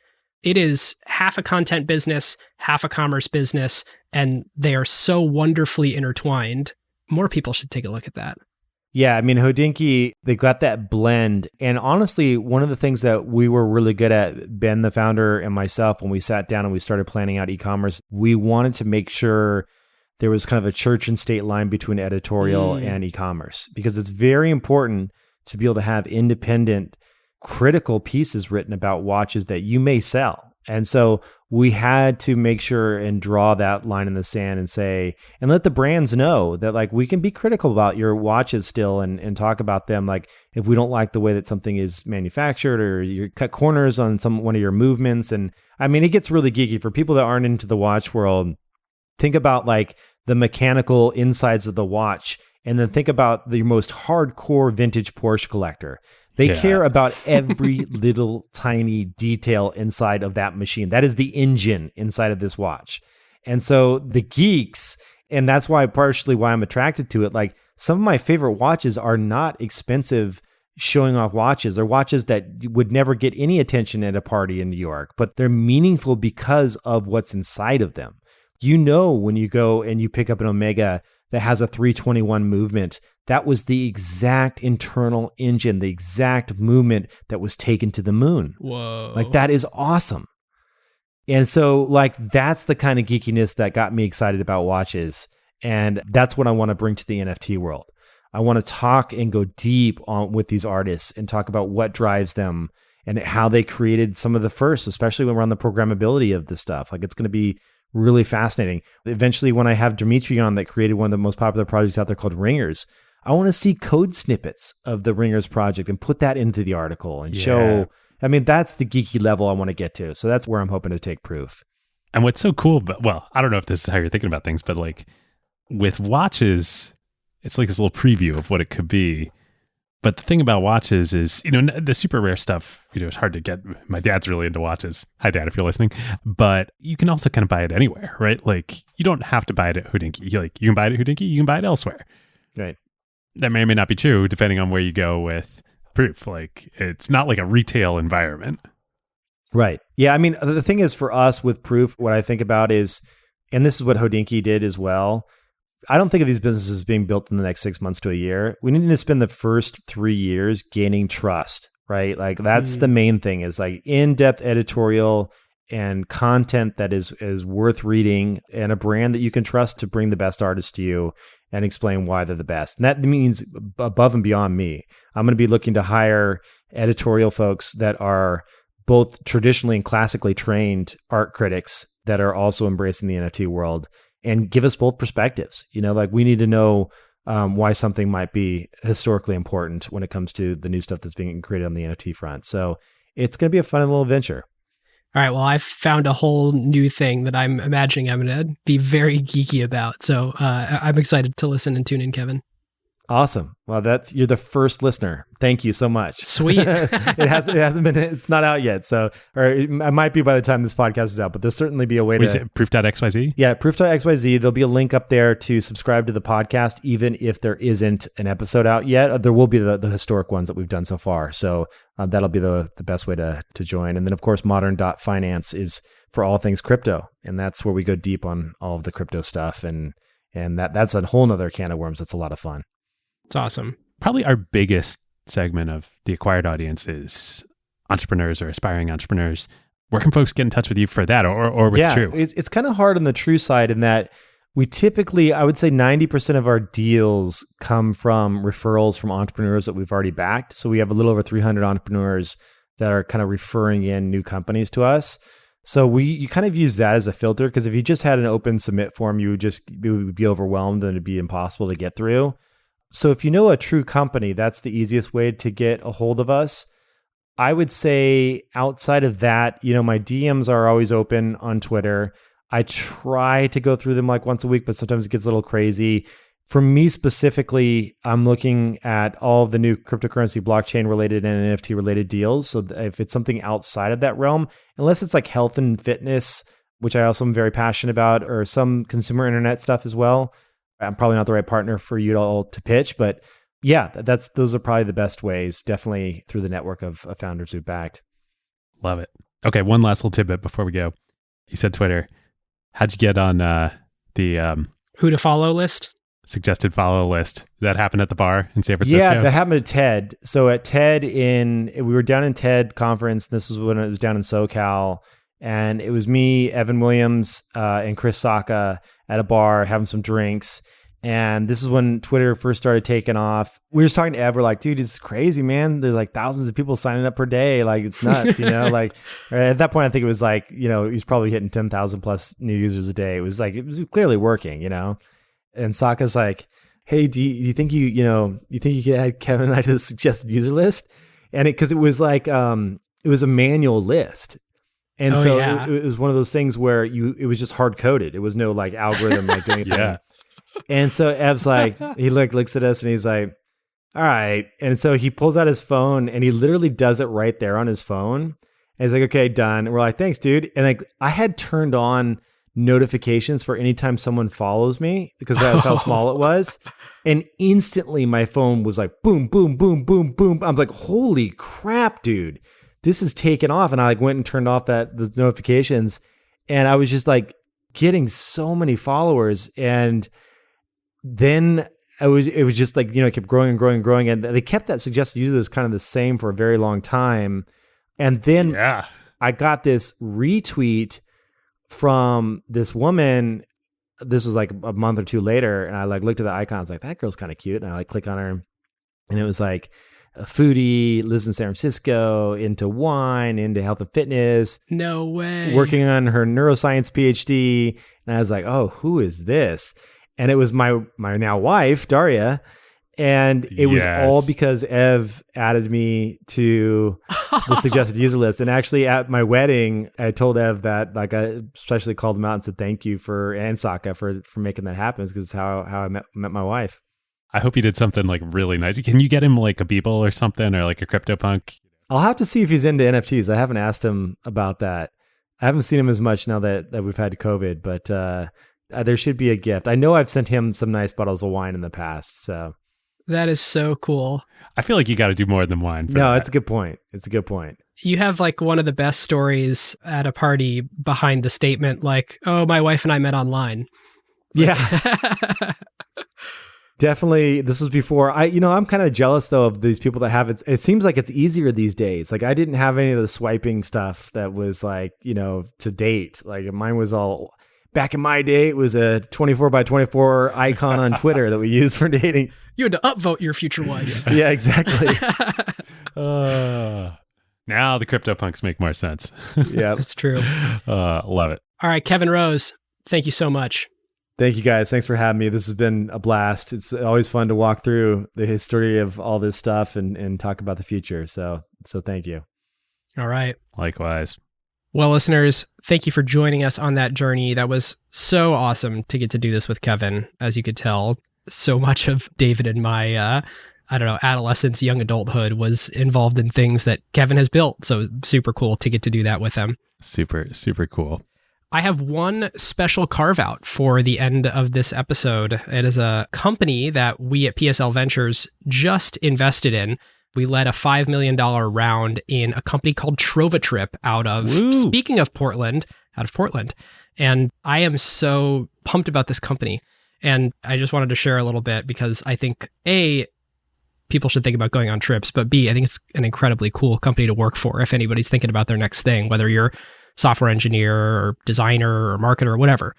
It is half a content business, half a commerce business, and they are so wonderfully intertwined. More people should take a look at that. Yeah, I mean, Hodinkee, they got that blend. And honestly, one of the things that we were really good at, Ben, the founder, and myself, when we sat down and we started planning out e-commerce, we wanted to make sure there was kind of a church and state line between editorial and e-commerce, because it's very important to be able to have independent, critical pieces written about watches that you may sell. And so we had to make sure and draw that line in the sand and say, and let the brands know that like we can be critical about your watches still and talk about them. Like if we don't like the way that something is manufactured, or you cut corners on one of your movements. And I mean, it gets really geeky for people that aren't into the watch world. Think about like the mechanical insides of the watch, and then think about the most hardcore vintage Porsche collector. They care about every little tiny detail inside of that machine. That is the engine inside of this watch. And so the geeks, and that's partially why I'm attracted to it. Like some of my favorite watches are not expensive showing off watches. They're watches that would never get any attention at a party in New York, but they're meaningful because of what's inside of them. When you go and you pick up an Omega that has a 321 movement, that was the exact internal engine, the exact movement that was taken to the moon. Whoa. Like that is awesome. And so like, that's the kind of geekiness that got me excited about watches. And that's what I want to bring to the NFT world. I want to talk and go deep on with these artists and talk about what drives them and how they created some of the first, especially when we're on the programmability of this stuff. Like, it's going to be really fascinating. Eventually, when I have Dimitri on that created one of the most popular projects out there called Ringers, I want to see code snippets of the Ringers project and put that into the article and show. I mean, that's the geeky level I want to get to. So that's where I'm hoping to take Proof. And what's so cool, but well, I don't know if this is how you're thinking about things, but like with watches, it's like this little preview of what it could be. But the thing about watches is, the super rare stuff, it's hard to get. My dad's really into watches. Hi, Dad, if you're listening. But you can also kind of buy it anywhere, right? Like, you don't have to buy it at Hodinkee. You can buy it at Hodinkee, you can buy it elsewhere. Right. That may or may not be true, depending on where you go with Proof. Like, it's not like a retail environment. Right. Yeah. I mean, the thing is, for us with Proof, what I think about is, and this is what Hodinkee did as well, I don't think of these businesses being built in the next 6 months to a year. We need to spend the first 3 years gaining trust, right? Like, that's the main thing, is like in-depth editorial and content that is worth reading, and a brand that you can trust to bring the best artists to you and explain why they're the best. And that means above and beyond me. I'm going to be looking to hire editorial folks that are both traditionally and classically trained art critics that are also embracing the NFT world, and give us both perspectives. Like, we need to know why something might be historically important when it comes to the new stuff that's being created on the NFT front. So it's going to be a fun little venture. All right. Well, I've found a whole new thing that I'm imagining I'm going to be very geeky about. So I'm excited to listen and tune in, Kevin. Awesome. Well, you're the first listener. Thank you so much. Sweet. It's not out yet. So, or it might be by the time this podcast is out, but there'll certainly be a way to. Proof.xyz? Yeah, proof.xyz. There'll be a link up there to subscribe to the podcast, even if there isn't an episode out yet. There will be the historic ones that we've done so far. So that'll be the best way to join. And then, of course, modern.finance is for all things crypto. And that's where we go deep on all of the crypto stuff. And that's a whole nother can of worms. That's a lot of fun. It's awesome. Probably our biggest segment of the Acquired audience is entrepreneurs or aspiring entrepreneurs. Where can folks get in touch with you for that, or with True? It's kind of hard on the True side in that we typically, I would say 90% of our deals come from referrals from entrepreneurs that we've already backed. So we have a little over 300 entrepreneurs that are kind of referring in new companies to us. So you kind of use that as a filter, because if you just had an open submit form, it would be overwhelmed and it'd be impossible to get through. So if you know a True company, that's the easiest way to get a hold of us. I would say outside of that, my DMs are always open on Twitter. I try to go through them like once a week, but sometimes it gets a little crazy. For me specifically, I'm looking at all of the new cryptocurrency, blockchain related and NFT related deals. So if it's something outside of that realm, unless it's like health and fitness, which I also am very passionate about, or some consumer internet stuff as well, I'm probably not the right partner for you all to pitch, but yeah, those are probably the best ways, definitely through the network of founders we've backed. Love it. Okay, one last little tidbit before we go. You said Twitter. How'd you get on the who to follow list? Suggested follow list? Did that happen at the bar in San Francisco? Yeah, that happened at TED. So at TED we were down in TED conference. This was when it was down in SoCal. And it was me, Evan Williams, and Chris Sacca at a bar having some drinks. And this is when Twitter first started taking off. We were just talking to Ev. We're like, dude, it's crazy, man. There's like thousands of people signing up per day. Like, it's nuts, Like at that point, I think it was like, he's probably hitting 10,000 plus new users a day. It was clearly working, And Saka's like, hey, do you think you think you could add Kevin and I to the suggested user list? And because it was like, it was a manual list. And it was one of those things where it was just hard coded. It was no like algorithm like doing anything. Yeah. And so Ev's like, he looks at us and he's like, all right. And so he pulls out his phone and he literally does it right there on his phone. And he's like, okay, done. And we're like, thanks, dude. And like, I had turned on notifications for anytime someone follows me because that's how small it was. And instantly my phone was like, boom, boom, boom, boom, boom. I'm like, holy crap, dude. This is taken off. And I like went and turned off the notifications. And I was just like getting so many followers. And then it was just like, it kept growing and growing and growing. And they kept that suggested users kind of the same for a very long time. And then I got this retweet from this woman. This was like a month or two later. And I like looked at the icons like, that girl's kind of cute. And I like click on her and it was like, a foodie, lives in San Francisco, into wine, into health and fitness. No way. Working on her neuroscience PhD. And I was like, oh, who is this? And it was my now wife, Daria. And it was all because Ev added me to the suggested user list. And actually at my wedding, I told Ev that, like, I especially called him out and said, thank you and Saka for making that happen, because it's how I met my wife. I hope you did something like really nice. Can you get him like a Beeple or something, or like a CryptoPunk? I'll have to see if he's into NFTs. I haven't asked him about that. I haven't seen him as much now that we've had COVID, but there should be a gift. I know I've sent him some nice bottles of wine in the past, so. That is so cool. I feel like you got to do more than wine. No, it's a good point. It's a good point. You have like one of the best stories at a party behind the statement, like, oh, my wife and I met online. Yeah. Definitely. This was before I'm kind of jealous though of these people that have it. It seems like it's easier these days. Like I didn't have any of the swiping stuff that was like, to date. Like mine was all back in my day. It was a 24/24 icon on Twitter that we used for dating. You had to upvote your future wife. Yeah, exactly. Now the CryptoPunks make more sense. Yeah, that's true. Love it. All right, Kevin Rose, thank you so much. Thank you guys. Thanks for having me. This has been a blast. It's always fun to walk through the history of all this stuff and talk about the future. So thank you. All right. Likewise. Well, listeners, thank you for joining us on that journey. That was so awesome to get to do this with Kevin. As you could tell, so much of David and my, adolescence, young adulthood was involved in things that Kevin has built. So super cool to get to do that with him. Super, super cool. I have one special carve out for the end of this episode. It is a company that we at PSL Ventures just invested in. We led a $5 million round in a company called TrovaTrip out of Portland. And I am so pumped about this company. And I just wanted to share a little bit because I think, A, people should think about going on trips, but B, I think it's an incredibly cool company to work for if anybody's thinking about their next thing, whether you're software engineer or designer or marketer or whatever.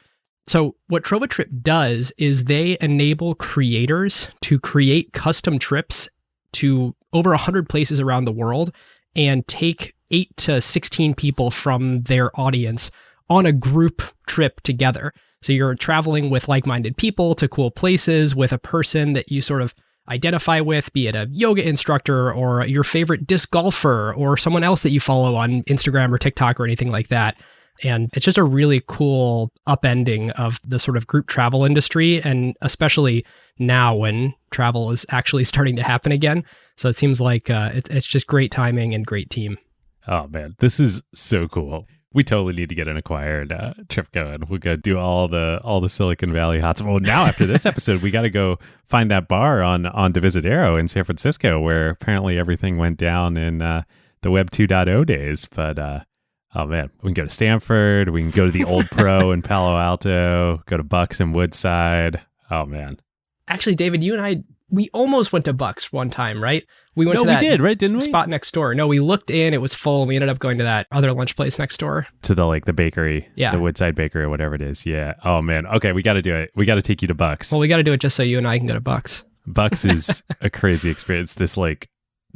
So what TrovaTrip does is they enable creators to create custom trips to over 100 places around the world and take 8 to 16 people from their audience on a group trip together. So you're traveling with like-minded people to cool places with a person that you sort of identify with, be it a yoga instructor or your favorite disc golfer or someone else that you follow on Instagram or TikTok or anything like that. And it's just a really cool upending of the sort of group travel industry, and especially now when travel is actually starting to happen again. So it seems like it's just great timing and great team. Oh man, this is so cool. We totally need to get an acquired trip going. We got to do all the Silicon Valley hotspots. Well, now after this episode, we got to go find that bar on Divisadero in San Francisco, where apparently everything went down in the Web 2.0 days. But oh man, we can go to Stanford. We can go to the Old Pro in Palo Alto. Go to Bucks in Woodside. Oh man. Actually, David, you and I, we almost went to Bucks one time, right? We went to that didn't we? Spot next door. No, we looked in, it was full. We ended up going to that other lunch place next door. To the bakery, the Woodside Bakery or whatever it is. Yeah. Oh man. Okay, we got to do it. We got to take you to Bucks. Well, we got to do it just so you and I can go to Bucks. Bucks is a crazy experience. This like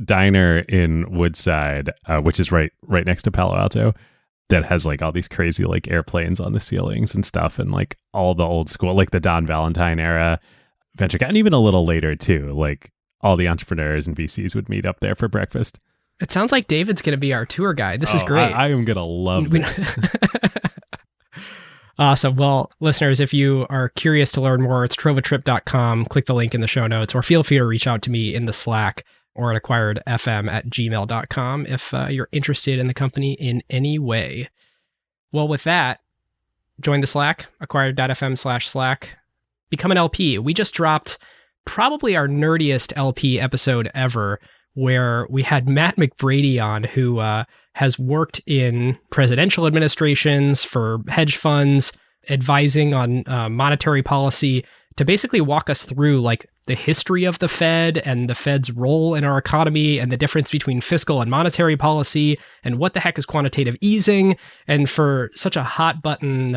diner in Woodside, which is right next to Palo Alto, that has like all these crazy like airplanes on the ceilings and stuff, and like all the old school, like the Don Valentine era venture, and even a little later too. Like all the entrepreneurs and VCs would meet up there for breakfast. It sounds like David's going to be our tour guide. This is great. I am going to love this. Awesome. Well, listeners, if you are curious to learn more, it's trovatrip.com. Click the link in the show notes, or feel free to reach out to me in the Slack or at acquiredfm@gmail.com if you're interested in the company in any way. Well, with that, join the Slack, acquired.fm/Slack. Become an LP. We just dropped probably our nerdiest LP episode ever, where we had Matt McBrady on, who has worked in presidential administrations for hedge funds, advising on monetary policy, to basically walk us through like the history of the Fed and the Fed's role in our economy and the difference between fiscal and monetary policy and what the heck is quantitative easing. And for such a hot button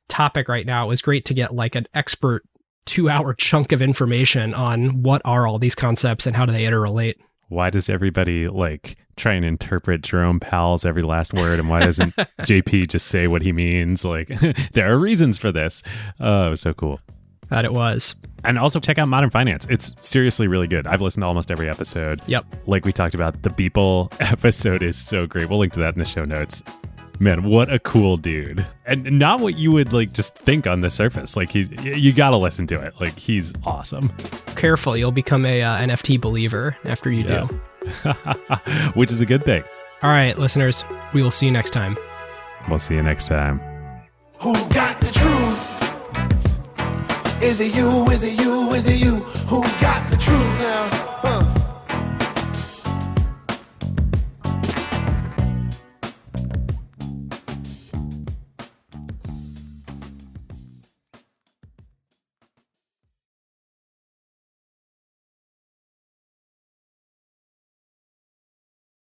topic right now, it was great to get like an expert 2-hour chunk of information on what are all these concepts and how do they interrelate. Why does everybody like try and interpret Jerome Powell's every last word? And why doesn't JP just say what he means? Like, there are reasons for this. Oh, it was so cool. That it was. And also check out Modern Finance. It's seriously really good. I've listened to almost every episode. Yep. Like we talked about, the Beeple episode is so great. We'll link to that in the show notes. Man, what a cool dude. And not what you would like just think on the surface. Like you got to listen to it. Like he's awesome. Careful, you'll become a NFT believer after you do. Which is a good thing. All right, listeners, we will see you next time. We'll see you next time. Who got the truth? Is it you? Is it you? Is it you? Who got